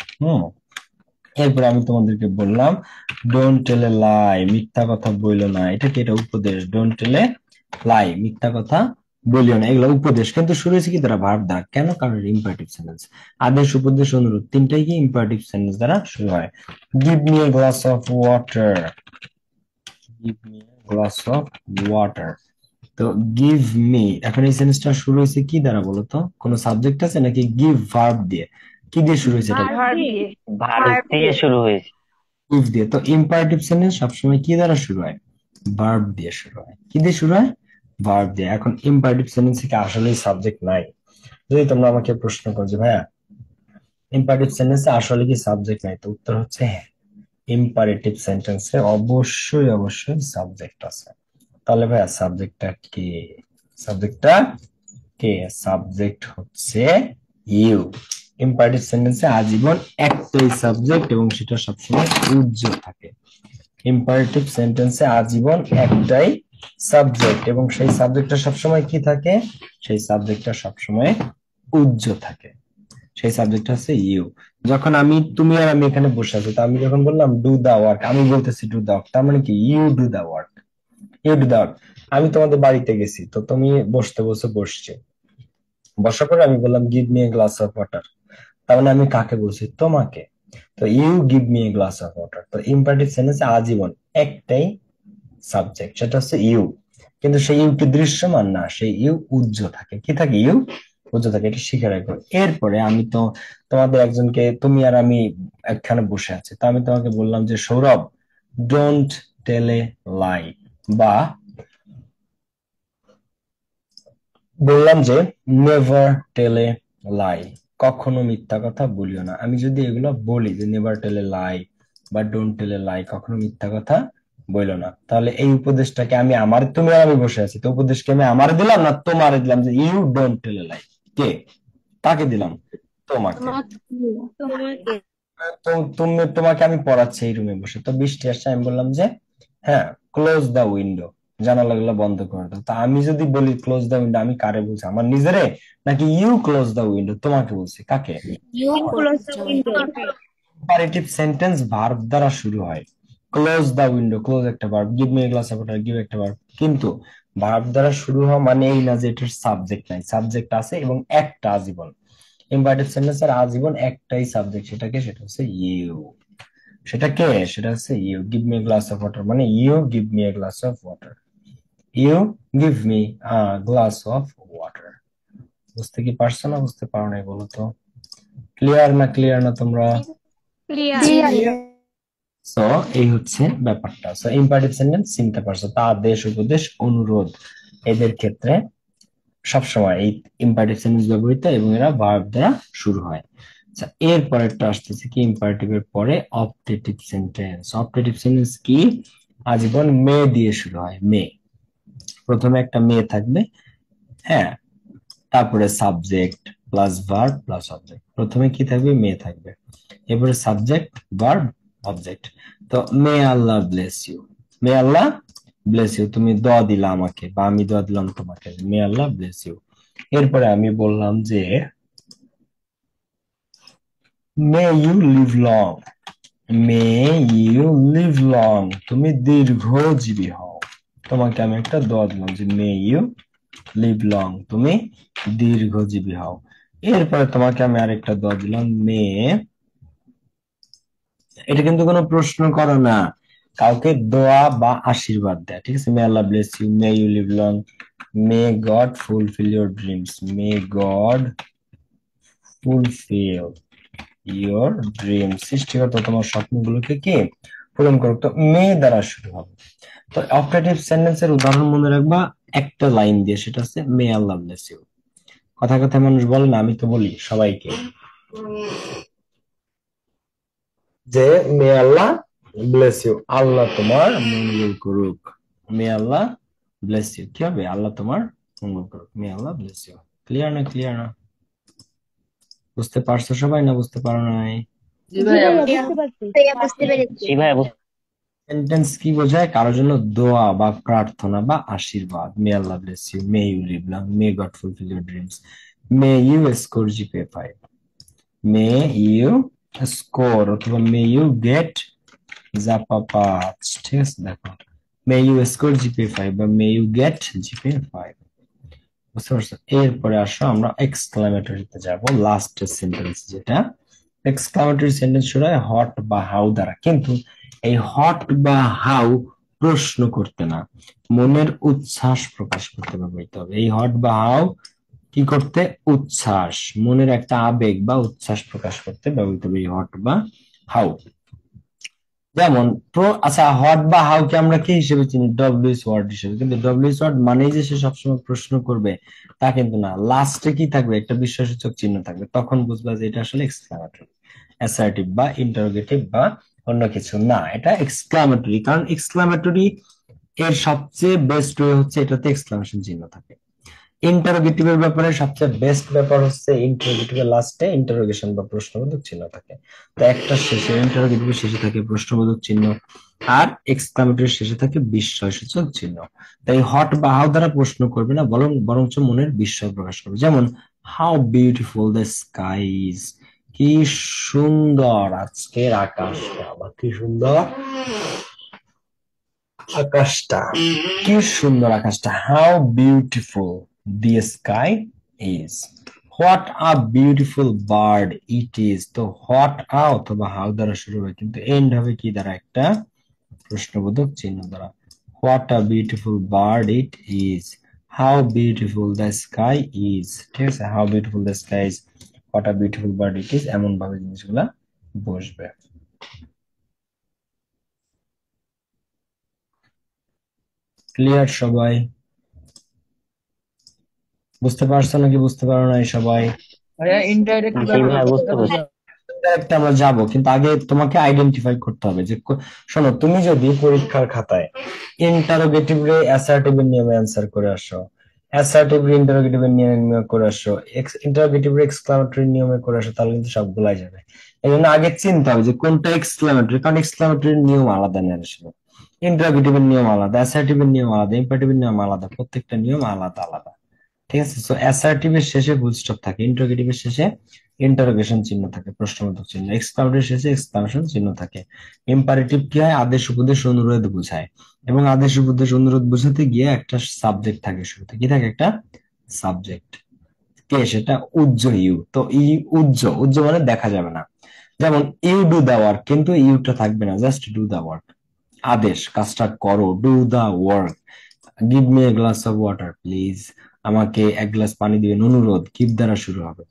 এরপরে আমি তোমাদেরকে বললাম ডোন্ট টেল এ লাই, মিথ্যা কথা বইলো না। এটা কি? এটা উপদেশ। ডোন্ট টেল এ লাই, মিথ্যা কথা বলিও না, এগুলো উপদেশ, কিন্তু শুরু হয়েছে কি দ্বারা? ভার্ব দ্বারা। কেন? কারণ ইম্পারেটিভ সেন্টেন্স। আদেশ, উপদেশ, অনুরোধ তিনটাই কি ইম্পারেটিভ সেন্টেন্স দ্বারা শুরু হয়। Give me a glass of ওয়াটার, give me a glass of water. তো গিভ মি, এখন এই সেন্টেন্সটা শুরু হয়েছে কি দ্বারা বলো তো? কোনো সাবজেক্ট আছে নাকি গিভ ভার্ব দিয়ে? কি দিয়ে শুরু হয়েছে এটা? ভার্ব দিয়ে। ভার্ব দিয়ে শুরু হয়েছে। গিভ দিয়ে। তো ইম্পারেটিভ সেন্টেন্স সবসময় কি দ্বারা শুরু হয়? ভার্ব দিয়ে শুরু হয়। কি দিয়ে শুরু হয়? ভার্ব দিয়ে। এখন ইম্পারেটিভ সেন্টেন্স কি আসলেই সাবজেক্ট নাই? যদি তোমরা আমাকে প্রশ্ন করো যে ভাইয়া ইম্পারেটিভ সেন্টেন্সে আসলে কি সাবজেক্ট নাই, তো উত্তর হচ্ছে হ্যাঁ, ইম্পারেটিভ সেন্টেন্সে অবশ্যই অবশ্যই সাবজেক্ট আছে। তাহলে ভাইয়া সাবজেক্টটা কি? সাবজেক্টটা কে? সাবজেক্ট হচ্ছে ইউ। ইম্পারেটিভ সেন্টেন্সে আজীবন একটাই সাবজেক্ট এবং সেটা সবসময় উজ্জ্বল থাকে। ইম্পারেটিভ সেন্টেন্সে আজীবন একটাই সাবজেক্ট এবং সেই সাবজেক্টটা সবসময় কি থাকে? সেই সাবজেক্টটা সবসময় উজ্জ্বল থাকে। সেই সাবজেক্ট হচ্ছে ইউ। যখন আমি, তুমি আর আমি এখানে বসে আছি, তো আমি যখন বললাম ডু দা ওয়ার্ক, আমি বলতেছি ডু দা ওয়ার্ক, তার মানে কি? You do the work, you do the work. আমি তোমাদের বাড়িতে গেছি, তো তুমি বসতে বসে বসছে, বসার পরে আমি বললাম give me a glass of water, তার মানে আমি কাকে বলছি? তোমাকে। তো you give me a glass of water. তো ইম্পারেটিভ সেন্টেন্সে আজীবন একটাই সাবজেক্ট, সেটা হচ্ছে ইউ। কিন্তু সেই ইউ কি দৃশ্যমান? না, সেই ইউ উজ্জ্বল থাকে। কি থাকে? ইউ উজ্জ্বল থাকে। এটা শিখে রাখবো। এরপরে আমি তো তোমাদের একজনকে, তুমি আর আমি একখানে বসে আছি, তো আমি তোমাকে বললাম যে সৌরভ ডোন্ট টেল এ লাই, বা বললাম যে নেভার টেল এ লাই, কখনো মিথ্যা কথা বলিও না। আমি যদি এগুলো বলি যে নেভার টেল এ লাই বা ডোন্ট টেল এ লাই, কখনো মিথ্যা কথা বইলো না, তাহলে এই উপদেশটাকে আমি আমার, তুমি আর আমি বসে আছি, তো উপদেশকে আমি আমার দিলাম না তোমার দিলাম? যে ইউ ডোন্ট টেল এ লাই, কে, কাকে দিলাম? তোমাকে। তোমাকে। তো তুমি, তোমাকে আমি পড়াচ্ছি এই রুমে বসে, তো বৃষ্টি আসছে, আমি বললাম যে হ্যাঁ ক্লোজ দা উইন্ডো, জানালাগুলো বন্ধ করে দাও। তা আমি যদি বলি ক্লোজ দা উইন্ডো, আমি কারে বলছি? আমার নিজেরে? নাকি ইউ ক্লোজ দা উইন্ডো, তোমাকে বলছি? কাকে? You close the window. Imperative sentence verb দ্বারা শুরু হয়। ক্লোজ দা উইন্ডো, ক্লোজ একটা verb, give me a glass of ওয়াটার, গিভ একটা ভার্ব। কিন্তু ভার্ব দ্বারা শুরু হওয়া মানে এই না যে এটার সাবজেক্ট নাই, সাবজেক্ট আছে এবং একটা আজীবন। ইম্পারেটিভ সেন্টেন্সের আজীবন একটাই সাবজেক্ট, সেটাকে, সেটা হচ্ছে ইউ। সেটা কে? সেটা হচ্ছে you. Give me a glass of water মানে you give me a glass of water, you give me a glass of water. বুঝতে কি পারছো না বুঝতে পারো নাই বলো তো? ক্লিয়ার না? ক্লিয়ার না তোমরা? ক্লিয়ার। সো এই হচ্ছে ব্যাপারটা। সো ইম্পারেটিভ সেন্টেন্স চিনতে পারছো, তা আদেশ, উপদেশ, অনুরোধ, এদের ক্ষেত্রে সবসময় এই ইম্পারেটিভ সেন্টেন্স ব্যবহৃত এবং এরা ভার্ব দ্বারা শুরু হয়। আচ্ছা, এর পরেরটা আসতেছে কি? ইম্পারেটিভ এর পরে অবজেক্টিভ সেন্টেন্স। অবজেক্টিভ সেন্টেন্স কি? আজীবন মে দিয়ে শুরু হয়। মে, প্রথমে একটা মে থাকবে, হ্যাঁ, তারপরে subject plus verb plus object. প্রথমে কি থাকবে? মে থাকবে, এরপরে সাবজেক্ট, ভার্ব, অবজেক্ট। তো may Allah bless you, may Allah bless you, তুমি দোয়া দিলা আমাকে বা আমি দোয়া দিলাম তোমাকে, মে আল্লাহ ব্লেস ইউ। এরপরে আমি বললাম যে may you live long, may you live long, তুমি দীর্ঘজীবী হও। তোমাকে আমি একটা দোয়া দিলাম যে মে ইউ লিভ লং, তুমি দীর্ঘজীবী হও। এরপরে তোমাকে আমি আরেকটা দোয়া দিলাম, মে, এটা কিন্তু কোনো প্রশ্ন করো না, কাউকে দোয়া বা আশীর্বাদ দেয়, ঠিক আছে? May Allah bless you, may you live long, may God fulfil your dreams, may God fulfil your dream, সৃষ্টিকর্তা তোমার স্বপ্নগুলোকে কি পূরণ করুক। তো মে দ্বারা শুরু হবে। তো অপারেটিভ সেন্টেন্সের উদাহরণ মনে রাখবা একটা লাইন দিয়ে, সেটা হচ্ছে মে আল্লাহ ব্লেস ইউ। কথা কথা মানুষ বলে না, আমি তো বলি সবাইকে যে মে আল্লাহ ব্লেস ইউ, আল্লাহ তোমার মঙ্গল করুক। মে আল্লাহ ব্লেস ইউ, কি হবে? আল্লাহ তোমার মঙ্গল করুক, মে আল্লাহ ব্লেস ইউ। ক্লিয়ার না? ক্লিয়ার না? বুঝতে পারছো সবাই না বুঝতে পারো নাই? বুঝতে পেরেছি। জি ভাইয়া বুঝতে সেন্টেন্স কি বোঝায়? কারোর জন্য দোয়া বা প্রার্থনা বা আশীর্বাদ। May Allah bless you, may you live long, may God fulfil your dreams, may you score GPA 5, may you score অথবা মে ইউ গেট জাপা 5, ঠিক আছে? দেখো, মে ইউ স্কোর জিপিএ 5 বা মে ইউ গেট জিপিএ 5। বুঝতে পারছো? এরপরে আসো আমরা এক্সক্লামেটরিতে যাব, লাস্টের সেন্টেন্স যেটা। এক্সক্লামেটরি সেন্টেন্স শুরু হয় হট বা হাউ দ্বারা, কিন্তু এই হট বা হাউ প্রশ্ন করতে না, মনের উচ্ছ্বাস প্রকাশ করতে ব্যবহৃত হবে। এই হট বা হাউ কি করতে? উচ্ছ্বাস, মনের একটা আবেগ বা উচ্ছ্বাস প্রকাশ করতে ব্যবহৃত হবে এই হট বা হাউ। যেমন আচ্ছা, হট বা হাউ কে আমরা কি হিসেবে চিনি? ডব্লিউএস ওয়ার্ড হিসেবে, কিন্তু ডব্লিউএস ওয়ার্ড মানেই যে সে সবসময় প্রশ্ন করবে তা কিন্তু না। লাস্টে কি থাকবে? একটা বিস্ময়সূচক চিহ্ন থাকবে, তখন বুঝবা যে এটা আসলে এক্সক্লামেটরি, অ্যাসার্টিভ বা ইন্টারোগেটিভ বা অন্য কিছু না, এটা এক্সক্লামেটরি। কারণ এক্সক্লামেটরি এর সবচেয়ে বেস্ট ওয়ে হচ্ছে এটাতে এক্সক্লামেশন চিহ্ন থাকে। ইন্টারোগেটিভ এর ব্যাপারে সবচেয়ে বেস্ট ব্যাপার হচ্ছে ইন্টারোগেটিভ এর লাস্টে ইন্টারোগেশন বা প্রশ্নবোধক চিহ্ন থাকে। তো একটা শেষে, ইন্টারোগেটিভ এর শেষে থাকে প্রশ্নবোধক চিহ্ন, আর এক্সক্লামেটরি শেষে থাকে বিস্ময়সূচক চিহ্ন। তাই হট বা হাউ দ্বারা প্রশ্ন করবে না, বরঞ্চ মনের বিস্ময় প্রকাশ করবে। যেমন how beautiful the sky is, কি সুন্দর আজকের আকাশটা, বা কি সুন্দর আকাশটা, কি সুন্দর আকাশটা। How beautiful the sky is, what a beautiful bird it is. তো হোয়াট আ অথবা হাউ দ্বারা শুরু হবে, কিন্তু এন্ড হবে কি দ্বারা? একটা প্রশ্নবোধক চিহ্ন দ্বারা। What a beautiful bird it is, how beautiful the sky is. ঠিক আছে, how beautiful the sky is, what a beautiful bird it is, এমন ভাবে জিনিসগুলা বসবে। ক্লিয়ার সবাই? বুঝতে পারছো নাকি বুঝতে পারো নাই সবাই? ভাইয়া ইনডাইরেক্ট জি কিভাবে ভাই, বুঝতে কতটা পারছি। বোঝা? একটা আমরা যাব, কিন্তু আগে তোমাকে আইডেন্টিফাই করতে হবে যে শোনো, তুমি যদি পরীক্ষার খাতায় ইন্টারোগেটিভ রে অ্যাসার্টিভ এর নিয়মে অ্যান্সার করে আসো, অ্যাসার্টিভ রে ইন্টারোগেটিভ এর নিয়মে করে আসো, ইন্টারোগেটিভ রে এক্সক্লামেটরি নিয়মে করে আসো, তাহলে কিন্তু সবগুলাই যাবে। এই জন্য আগে চিনতে হবে যে কোনটা এক্সক্লামেটরি, কারণ এক্সক্লামেটরির নিয়ম আলাদা, ন্যারেশনে ইন্টারোগেটিভ এর নিয়ম আলাদা, অ্যাসার্টিভ এর নিয়ম আলাদা, ইম্পারেটিভ এর নিয়ম আলাদা, প্রত্যেকটা নিয়ম আলাদা আলাদা। ঠিক আছে, সো অ্যাসার্টিভ এর শেষে ফুল স্টপ থাকে, ইন্টারোগেটিভ এর শেষে ইন্টারোগেশন চিহ্ন থাকে, প্রশ্নবোধক চিহ্ন, এক্সক্লামেটর শেষে এক্সক্লামেশন চিহ্ন থাকে। ইম্পারেটিভ কি হয়? আদেশ উপদেশ অনুরোধ বোঝায়, এবং আদেশ উপদেশ অনুরোধ বোঝাতে গিয়ে একটা সাবজেক্ট থাকে শুরুতে। কি থাকে? একটা সাবজেক্ট। কে সেটা? উজ্জ, ইউ। তো উজ্জ, উজ্জ মানে দেখা যাবে না। যেমন ইউ ডু দা ওয়ার্ক, কিন্তু ইউটা থাকবে না, জাস্ট ডু দা ওয়ার্ক। আদেশ, কাজটা করো, do the work. Give me a glass of water please, আমাকে এক গ্লাস পানি দিবেন, অনুরোধ, গিভ দ্বারা শুরু হবে,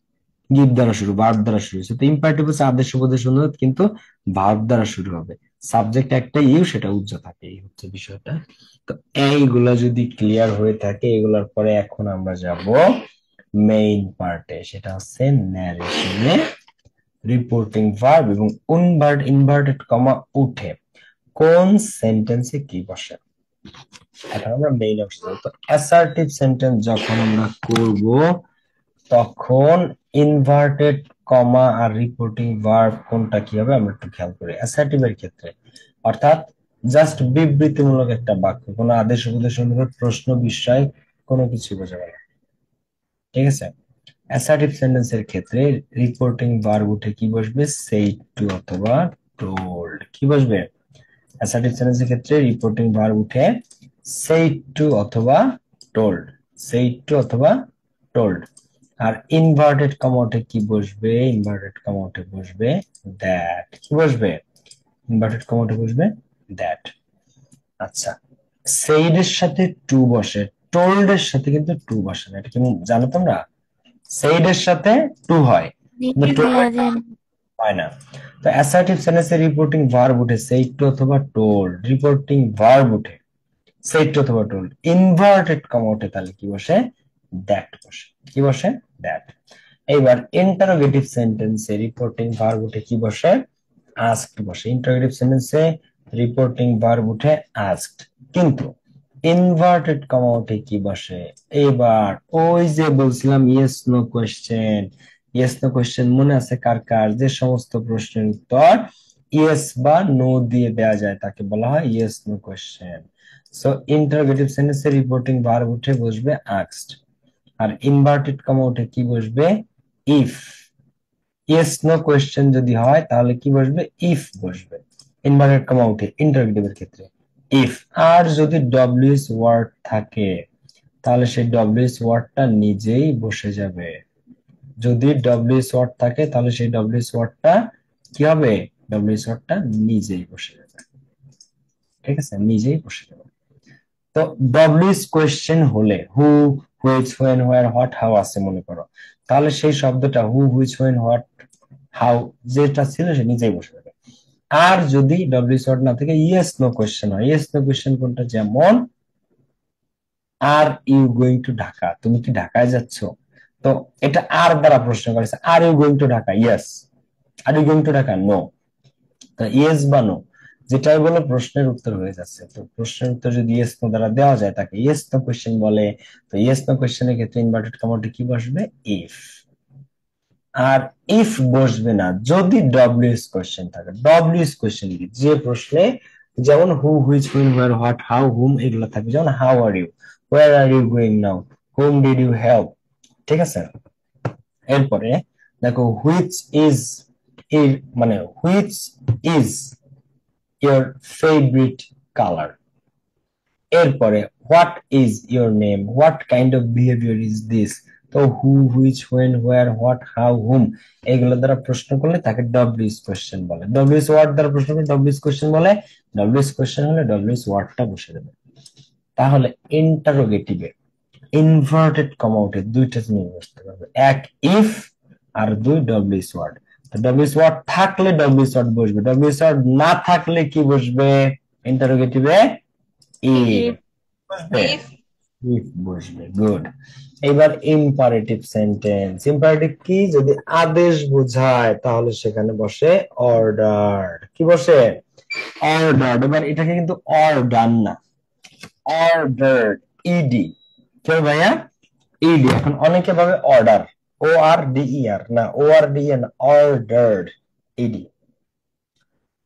গিভ দ্বারা শুরু, ভার্ব দ্বারা শুরু হচ্ছে। তো ইম্পারেটিভ হচ্ছে আদেশ উপদেশ অনুরোধ, কিন্তু ভার্ব দ্বারা শুরু হবে, সাবজেক্ট একটা ইউ, সেটা উজ্জ থাকে, এই হচ্ছে বিষয়টা। তো এইগুলা যদি ক্লিয়ার হয়ে থাকে, এগুলার পরে এখন আমরা যাব মেইন পার্টে, সেটা হচ্ছে ন্যারেশনে রিপোর্টিং ভার্ব এবং ইনভার্টেড কমা উঠে কোন সেন্টেন্সে কি বসে। এখন আমরা মেইন অংশে যাব। তো অ্যাসার্টিভ সেন্টেন্স যখন আমরা করব, তখন ইনভার্টেড কমা আর রিপোর্টিং ভার্ব কোনটা কি হবে আমরা একটু খেয়াল করি। অ্যাসার্টিভ এর ক্ষেত্রে, অর্থাৎ জাস্ট বিবৃতিমূলক একটা বাক্য, কোনো আদেশ উপদেশ অনুরোধ প্রশ্ন বিস্ময় কোনো কিছু বোঝাবে না। ঠিক আছে, অ্যাসার্টিভ সেন্টেন্স এর ক্ষেত্রে রিপোর্টিং ভার্ব উঠে কি বসবে? সেইড টু অথবা টোল্ড। কি বসবে? অ্যাসার্টিভ সেন্টেন্সের ক্ষেত্রে রিপোর্টিং ভার্ব উঠে সেইড টু অথবা টোল্ড, সেইড টু অথবা টোল্ড। আর ইনভার্টেড কমা উঠে কি বসবে? ইনভার্টেড কমা উঠে বসবে দ্যাট। কি বসবে? ইনভার্টেড কমা উঠে বসবে দ্যাট। আচ্ছা, সেইড এর সাথে টু বসে, টোল্ড এর সাথে কিন্তু টু বসে না, এটা কি জানো তোমরা? সেইড এর সাথে টু হয়, কিন্তু told এর সাথে হয় না। তো অ্যাসার্টিভ সেন্টেন্সে রিপোর্টিং ভার্ব উঠে সেইড টু অথবা টোল্ড, রিপোর্টিং ভার্ব উঠে সেইড টু অথবা টোল্ড, ইনভার্টেড কমা উঠে তাহলে কি বসে? দ্যাট বসে। কি বসে? দ্যাট। এইবার ইন্টারোগেটিভ সেন্টেন্সে রিপোর্টিং ভার্ব উঠে কি বসে? আস্কড বসে। ইন্টারোগেটিভ সেন্টেন্সে রিপোর্টিং ভার্ব উঠে আস্কড, কিন্তু ইনভার্টেড কমা উঠে কি বসে? এবার ওই যে বলছিলাম yes no question, yes no question মনে আছে কার কার? যে সমস্ত প্রশ্নের উত্তর ইয়েস বা নো দিয়ে দেওয়া যায় তাকে বলা হয় yes no question. So interrogative সেন্টেন্সে রিপোর্টিং ভার্ব উঠে বসবে আস্কড, আর ইনভার্টেড কমা উঠে কি বসবে? ইফ। ইয়েস নো কোয়েশ্চেন যদি হয় তাহলে কি বসবে? ইফ বসবে, ইনভার্টেড কমা উঠে ইন্টারোগেটিভ এর ক্ষেত্রে ইফ। আর যদি ডব্লিউএস ওয়ার্ড থাকে, তাহলে সেই ডব্লিউএস ওয়ার্ডটা নিজেই বসে যাবে। যদি ডব্লিউএস ওয়ার্ড থাকে তাহলে সেই ডব্লিউএস ওয়ার্ডটা কি হবে? ডব্লিউএস ওয়ার্ডটা নিজেই বসে যাবে। ঠিক আছে, নিজেই বসে যাবে। তো ডব্লিউএস কোয়েশ্চেন হলে who, which, when, where, what, how আছে মনে করো, তাহলে সেই শব্দটা who, which, when, what, how যেটা ছিল সে নিজেই বসে যাবে। আর যদি ডব্লিউএস ওয়ার্ড না থেকে ইয়েস নো কোয়েশ্চেন হয়, ইয়েস নো কোয়েশ্চেন কোনটা? যেমন are you going to Dhaka, তুমি কি ঢাকায় যাচ্ছ? তো এটা আর দ্বারা প্রশ্ন করেছে, are you going to Dhaka? Yes. Are you going to Dhaka? No. তো ইয়েস বা নো যেটাই বলো প্রশ্নের উত্তর হয়ে যাচ্ছে। তো প্রশ্নের উত্তর যদি ইয়েস নো দ্বারা দেওয়া যায় তাকে ইয়েস নো কোয়েশ্চেন বলে। তো ইয়েস নো কোয়েশ্চেনের ক্ষেত্রে ইনভার্টেড কমাতে কি বসবে? ইফ। আর ইফ বসবে না যদি ডব্লিউএস কোয়েশ্চেন থাকে। ডব্লিউএস কোয়েশ্চেন কি? যে প্রশ্নে যেমন who, which, when, where, what, how, whom এগুলো থাকবে। যেমন how are you, where are you going now, whom did you help. ঠিক আছে, এরপরে দেখো হুইচ ইজ, এর মানে which is your favourite colour. এরপরে what is your name, what kind of behaviour is this. তো who, which, when, where, what, how, whom এগুলো দ্বারা প্রশ্ন করলে তাকে ডব্লিউএস কোশ্চেন বলে। ডব্লিউএস ওয়ার্ড দ্বারা প্রশ্ন করলে ডব্লিউএস কোশ্চেন বলে। ডব্লিউএস কোশ্চেন হলে ডব্লিউএস ওয়ার্ডটা বসে দেবে। তাহলে ইন্টারোগেটিভে ইনভার্টেড কমা উঠে দুইটা জিনিস বসতে পারবে, এক ইফ আর দুই ডব্লিউএস ওয়ার্ড। তো ডব্লিউএস ওয়ার্ড থাকলে ডব্লিউএস ওয়ার্ড বসবে, ডব্লিউএস ওয়ার্ড না থাকলে কি বসবে ইন্টারোগেটিভে? ইফ বসবে, ইফ বসবে। গুড। এবার ইম্পারেটিভ সেন্টেন্স। ইম্পারেটিভ কি? যদি আদেশ বোঝায় তাহলে সেখানে বসে অর্ডার। কি বসে? অর্ডার। এবার এটাকে কিন্তু অর্ডার না, অর্ডার, ইডি। কেউ ভাইয়া? ইডি। এখন অনেকে ভাবে অর্ডার, ও আর ডি ই আর, না ও আর ডি এন, অর্ডার, ইডি।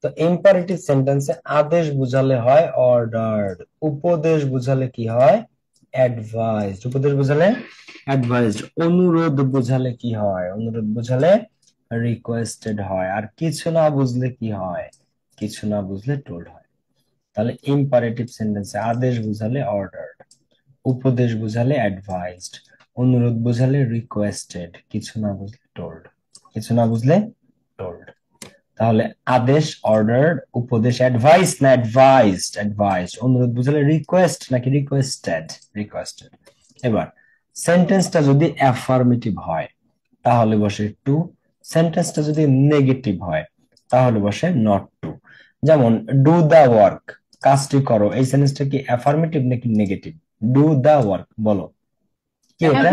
তো ইম্পারেটিভ সেন্টেন্সে আদেশ বুঝালে হয় অর্ডার্ড, উপদেশ বুঝালে কি হয়? অ্যাডভাইসড। উপদেশ বুঝালে অ্যাডভাইসড। অনুরোধ বুঝালে কি হয়? অনুরোধ বুঝালে রিকোয়েস্টেড হয়। আর কিছু না বুঝলে কি হয়? কিছু না বুঝলে টোল্ড হয়। তাহলে ইম্পারেটিভ সেন্টেন্সে আদেশ বুঝালে অর্ডার্ড, উপদেশ বুঝালে অ্যাডভাইসড, অনুরোধ বুঝালে রিকোয়েস্টেড, কিছু না বুঝলে টোল্ড। কিছু না বুঝলে টোল্ড। তাহলে আদেশ অর্ডার, উপদেশ অ্যাডভাইস না অ্যাডভাইসড? অ্যাডভাইসড। অনুরোধ বুঝালে রিকোয়েস্ট নাকি রিকোয়েস্টেড? রিকোয়েস্টেড। এবার সেন্টেন্সটা যদি অ্যাফার্মেটিভ হয় তাহলে বসে টু, সেন্টেন্সটা যদি নেগেটিভ হয় তাহলে বসে নট টু। যেমন ডু দা ওয়ার্ক, কাজটি করো, এই সেন্টেন্সটা কি অ্যাফার্মেটিভ নাকি নেগেটিভ? ডু দা ওয়ার্ক বলো, কি ওটা?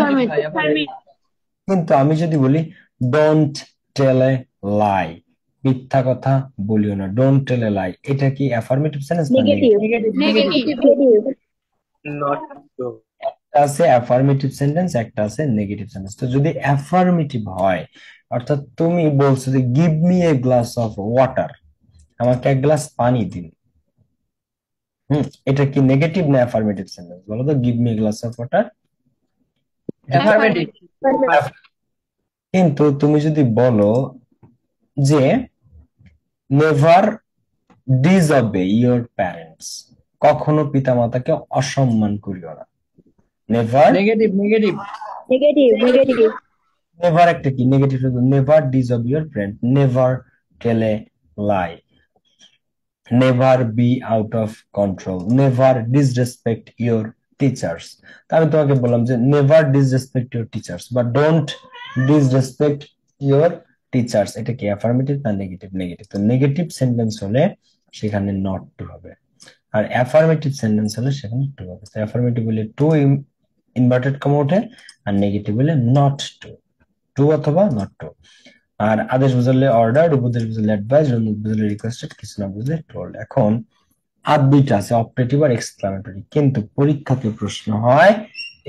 কিন্তু আমি যদি বলি ডোন্ট টেল এ লাই, মিথ্যা কথা বলিও না, ডোন্ট টেল এ লাই, এটা কি অ্যাফার্মেটিভ সেন্টেন্স না নেগেটিভ? নেগেটিভ। not to একটা আছে অ্যাফার্মেটিভ সেন্টেন্স, একটা আছে নেগেটিভ সেন্টেন্স। তো যদি অ্যাফার্মেটিভ হয় অর্থাৎ তুমি বলছো যে give me a glass of water, আমাকে এক গ্লাস পানি দিন। এটা কি নেগেটিভ না অ্যাফার্মেটিভ সেন্টেন্স বলো তো? Give me a glass of water. affirmative. কিন্তু তুমি যদি বলো যে নেভার ডিসঅবে ইওর প্যারেন্টস, কখনো পিতামাতাকে অসম্মান করিও না। Never, Negative. নেগেটিভ। নেভার একটা কি negative? Never disobey your parent, never tell a lie, never be out of control, never disrespect your teachers. আমি তোমাকে বললাম যে নেভার ডিসরেসপেক্ট ইওর টিচার্স বা ডোন্ট ডিসরেসপেক্ট ইওর টিচার্স, এটা কি অ্যাফার্মেটিভ না নেগেটিভ? নেগেটিভ। তো নেগেটিভ সেন্টেন্স হলে সেখানে নট টু হবে, আর অ্যাফার্মেটিভ সেন্টেন্স হলে সেখানে টু হবে। তো অ্যাফার্মেটিভ হলে টু ইনভার্টেড কমা ওঠে, আর নেগেটিভ হলে নট টু, টু অথবা নট টু। আর আদেশ বুঝালে অর্ডার, উপদেশ বুঝালে অ্যাডভাইস, অনুরোধ বুঝালে রিকোয়েস্টেড, কিছু না বুঝলে টোল্ড। এখন আর দুইটা আছে অপারেটিভ আর এক্সক্লামেটরি, কিন্তু পরীক্ষাতে প্রশ্ন হয়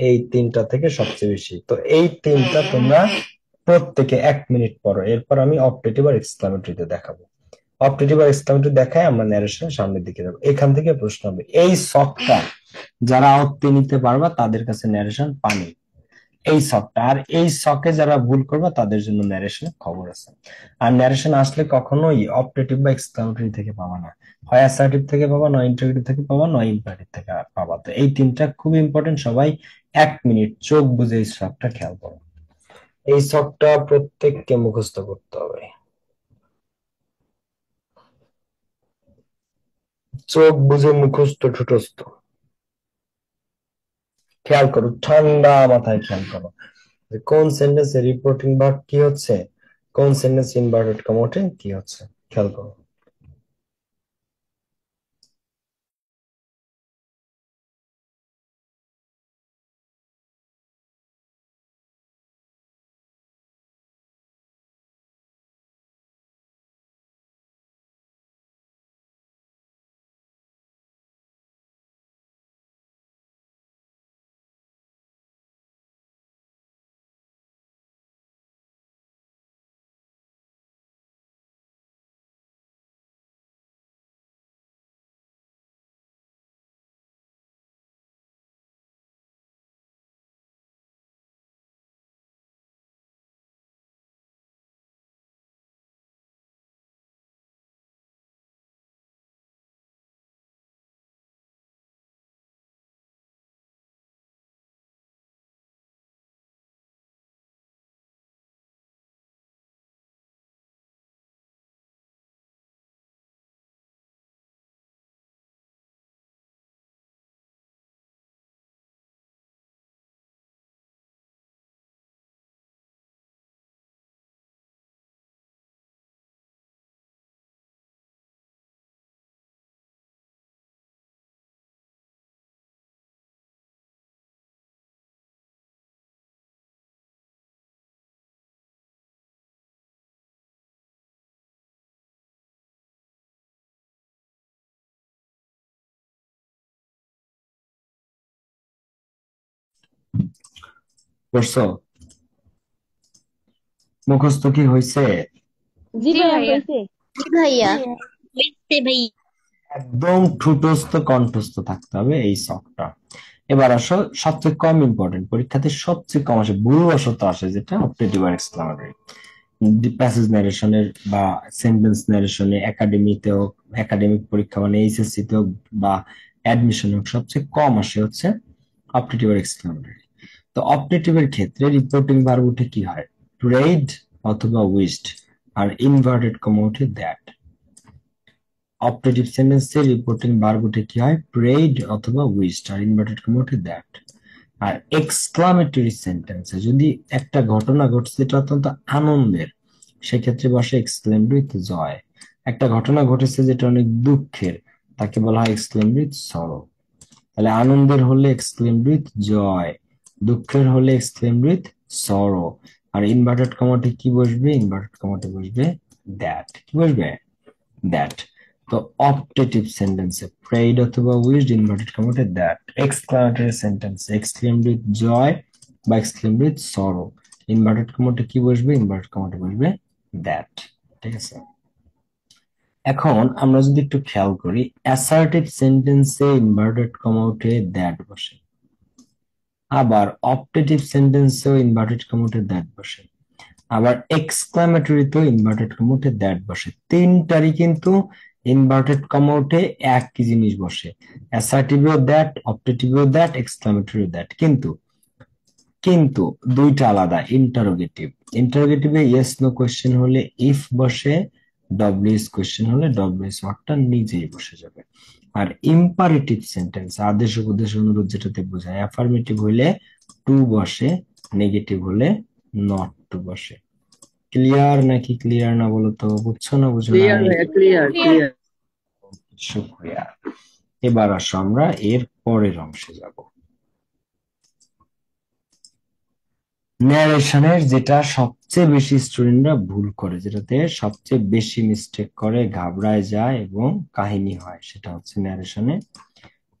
এই তিনটা থেকে সবচেয়ে বেশি। তো এই তিনটা তোমরা প্রত্যেকে 1 মিনিট পড়ো, এরপর আমি অপারেটিভ আর এক্সক্লামেটরিতে দেখাবো। অপারেটিভ আর এক্সক্লামেটরি দেখায় আমরা ন্যারেশন সামনের দিকে যাবো। এখান থেকে প্রশ্ন হবে, এই সফটটা যারা আয়ত্তে নিতে পারবা তাদের কাছে ন্যারেশন পানি, এই শখটা, আর এই শখে যারা ভুল করবে তাদের জন্য ন্যারেশনের খবর আছে। আর ন্যারেশন আসলে কখনোই অপটেটিভ বা এক্সক্লামেটরি থেকে পাবা না, হয় অ্যাসার্টিভ থেকে পাবা, নয় ইন্টারোগেটিভ থেকে পাবা, নয় ইম্পারেটিভ থেকে পাবা। তো এই তিনটা খুব ইম্পর্টেন্ট, সবাই 1 মিনিট চোখ বুজে এই শখটা খেয়াল করো। এই শখটা প্রত্যেককে মুখস্থ করতে হবে। চোখ বুজে মুখস্থ ঠুটস্থ খেয়াল করো, ঠান্ডা মাথায় খেয়াল করো যে কোন সেন্টেন্সে রিপোর্টিং ভার্ব কি হচ্ছে, কোন সেন্টেন্স ইনভার্টেড কমোটে কি হচ্ছে, খেয়াল করো। করছো? মুখস্থ কি হয়েছে? জি জি ভাইয়া ভাইয়া। হয়েছে। জি ভাইয়া। একদম ঠুটস্থ কণ্ঠস্থ থাকতে হবে এই শখটা। এবার আসো সবচেয়ে কম ইম্পর্টেন্ট, পরীক্ষাতে সবচেয়ে কম আসে, ভুলবশত আসে, যেটা অপটেটিভ আর এক্সক্লামেটরি। প্যাসেজ ন্যারেশনের বা সেন্টেন্স ন্যারেশনে, একাডেমিতেও, একাডেমিক পরীক্ষা মানে এইচএসসি তে হোক বা অ্যাডমিশন হোক, সবচেয়ে কম আসে হচ্ছে অপটেটিভ আর এক্সক্লামেটরি। তো অপটেটিভ এর ক্ষেত্রে রিপোর্টিং ভার্ব উঠে কি হয়? প্রেইড অথবা উইশড, আর ইনভার্টেড কমা উঠে দ্যাট। অপটেটিভ সেন্টেন্সে রিপোর্টিং ভার্ব উঠে কি হয়? প্রেইড অথবা উইশড, আর ইনভার্টেড কমা উঠে দ্যাট। আর এক্সক্লামেটরি সেন্টেন্সে যদি একটা ঘটনা ঘটছে যেটা অত্যন্ত আনন্দের, সেক্ষেত্রে বসে এক্সক্লেমড উইথ জয়। একটা ঘটনা ঘটেছে যেটা অনেক দুঃখের, তাকে বলা হয় এক্সক্লেমড উইথ সরো। তাহলে আনন্দের হলে এক্সক্লেমড উইথ জয়, দুঃখের হলে exclaimed with sorrow. R inverted কমাতে কি বসবে? ইনভার্টেড কমাতে বসবে দ্যাট। কি বসবে? দ্যাট। তো অপটেটিভ সেন্টেন্সে প্রেইড অথবা উইশড, ইনভার্টেড কমাতে দ্যাট। এক্সক্লামেটরি সেন্টেন্সে এক্সক্লেমড উইথ জয় বা এক্সক্লেমড উইথ সরো, ইনভার্টেড কমাতে কি বসবে? ইনভার্টেড কমাতে বসবে দ্যাট। ঠিক আছে? এখন আমরা যদি একটু খেয়াল করি, অ্যাসার্টিভ সেন্টেন্সে ইনভার্টেড কমা উঠে দ্যাট বসে, আবার অপটেটিভ সেন্টেন্সেও ইনভার্টেড কমা উঠে দ্যাট বসে, আবার এক্সক্লামেটরিতেও ইনভার্টেড কমা উঠে দ্যাট বসে। তিনটারই কিন্তু ইনভার্টেড কমা উঠে একই জিনিস বসে, অ্যাসার্টিভেও দ্যাট, অপটেটিভেও দ্যাট, এক্সক্লামেটরিও দ্যাট। কিন্তু কিন্তু দুইটা আলাদা। ইন্টারোগেটিভ, ইন্টারোগেটিভে ইয়েস নো কোশ্চেন হলে ইফ বসে, ডব্লিউএস কোশ্চেন হলে ডব্লিউএস ওয়ার্ডটা নিজেই বসে যাবে। আর ইম্পারেটিভ সেন্টেন্স, আদেশ উপদেশ অনুরোধ যেটাতে বোঝায়, অ্যাফার্মেটিভ হলে টু বসে, নেগেটিভ হলে নট টু বসে। ক্লিয়ার নাকি ক্লিয়ার না বলো তো? বুঝছো না বুঝো না? ক্লিয়ার ভাইয়া, ক্লিয়ার ক্লিয়ার। শুক্রিয়া। এবার আসো আমরা এর পরের অংশে যাব। ন্যারেশনের যেটা সবচেয়ে বেশি স্টুডেন্টরা ভুল করে, যেটাতে সবচেয়ে বেশি মিস্টেক করে, ঘাবড়ায় যায় এবং কাহিনী হয়, সেটা হচ্ছে ন্যারেশনে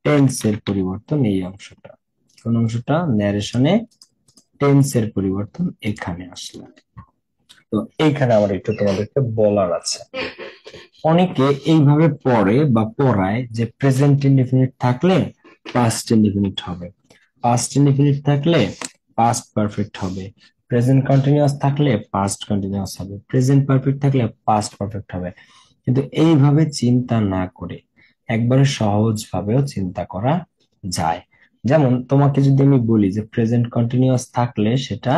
টেন্সের পরিবর্তন। এই অংশটা, কোন অংশটা? ন্যারেশনে টেন্সের পরিবর্তন এখানে আসলে। তো এইখানে আমার একটু তোমাদেরকে বলার আছে। অনেকে এইভাবে পড়ে বা পড়ায় যে প্রেজেন্ট ইনডিফিনিট থাকলে পাস্ট ইনডিফিনিট হবে, পাস্ট ইনডিফিনিট থাকলে পাস্ট পারফেক্ট হবে, প্রেজেন্ট কন্টিনিউয়াস থাকলে পাস্ট কন্টিনিউয়াস হবে, প্রেজেন্ট পারফেক্ট থাকলে পাস্ট পারফেক্ট হবে। কিন্তু এইভাবে চিন্তা না করে একবারে সহজ ভাবেও চিন্তা করা যায়। যেমন তোমাকে যদি আমি বলি যে প্রেজেন্ট কন্টিনিউয়াস থাকলে সেটা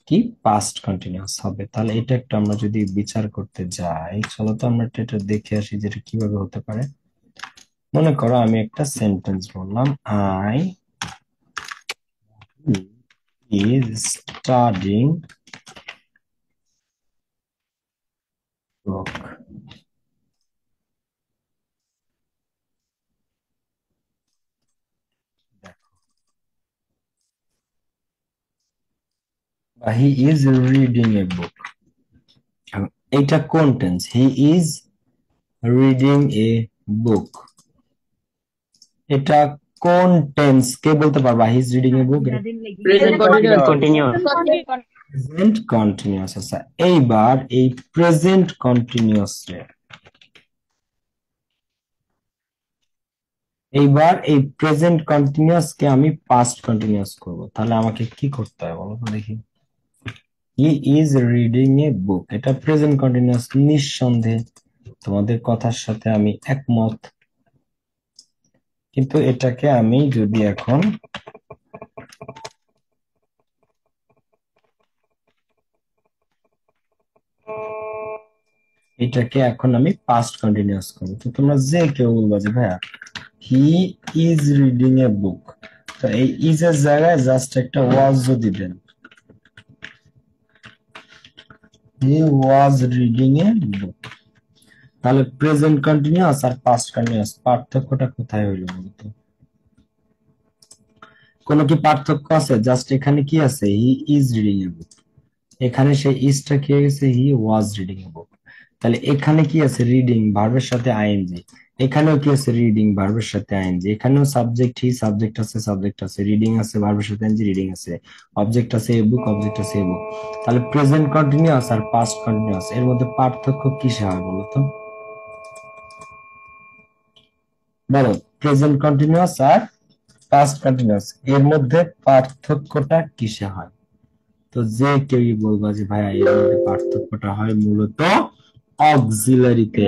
কি পাস্ট কন্টিনিউয়াস হবে, তাহলে এটা একটু আমরা যদি বিচার করতে যাই, চলো তো আমরা এটা দেখে আসি যেটা কিভাবে হতে পারে। মনে করো আমি একটা সেন্টেন্স বললাম, আই ইজ স্টাডিং বুক। বা হি ইজ রিডিং এ বুক। এটা কোন tense? He is reading a বুক। এটা কোন টেন্স? কে বলতে পারবা হি is reading a book? Present continuous continuous present continuous. আচ্ছা, এইবার এই প্রেজেন্ট কন্টিনিউয়াস এইবার এই প্রেজেন্ট কন্টিনিউয়াস কে আমি পাস্ট কন্টিনিউয়াস করব, তাহলে আমাকে কি করতে হবে বলো তো দেখি। হি ইজ রিডিং এ বুক, এটা প্রেজেন্ট কন্টিনিউয়াস, নিঃসন্দেহে তোমাদের কথার সাথে আমি একমত। কিন্তু এটাকে আমি যদি এখন আমি পাস্ট কন্টিনিউয়াস করবো, তো তোমরা যে কেউ বলবা যে ভাইয়া হি ইজ রিডিং এ বুক, তো এই ইজ এর জায়গায় জাস্ট একটা ওয়াজ যদি দেন, হি ওয়াজ রিডিং এ বুক, তাহলে প্রেজেন্ট কন্টিনিউয়াস আর পাস্ট কন্টিনিউয়াস পার্থক্যটা কোথায় হইলো বলতো? কোনো কি পার্থক্য আছে? জাস্ট এখানে কি আছে? হি ইজ রিডিং এ বুক, এখানে সেই ইজটা কি হয়ে গেছে? হি ওয়াজ রিডিং এ বুক। তাহলে এখানে কি আছে? রিডিং ভার্বের সাথে আইএনজি, এখানেও কি আছে? রিডিং ভার্বের সাথে আইএনজি, এখানেও সাবজেক্ট হি, সাবজেক্ট আছে, রিডিং আছে ভার্বের সাথে আইএনজি, রিডিং আছে, অবজেক্ট আছে এ বুক, অবজেক্ট আছে এ বুক। তাহলে প্রেজেন্ট কন্টিনিউয়াস আর পাস্ট কন্টিনিউয়াস এর মধ্যে পার্থক্য কিসে হয় বলো তো? বলো, প্রেজেন্ট কন্টিনিউয়াস আর পাস্ট কন্টিনিউয়াস এর মধ্যে পার্থক্যটা কিসে হয়? তো যে কেউই বলবা যে ভাইয়া এর মধ্যে পার্থক্যটা হয় মূলত অক্সিলারিতে।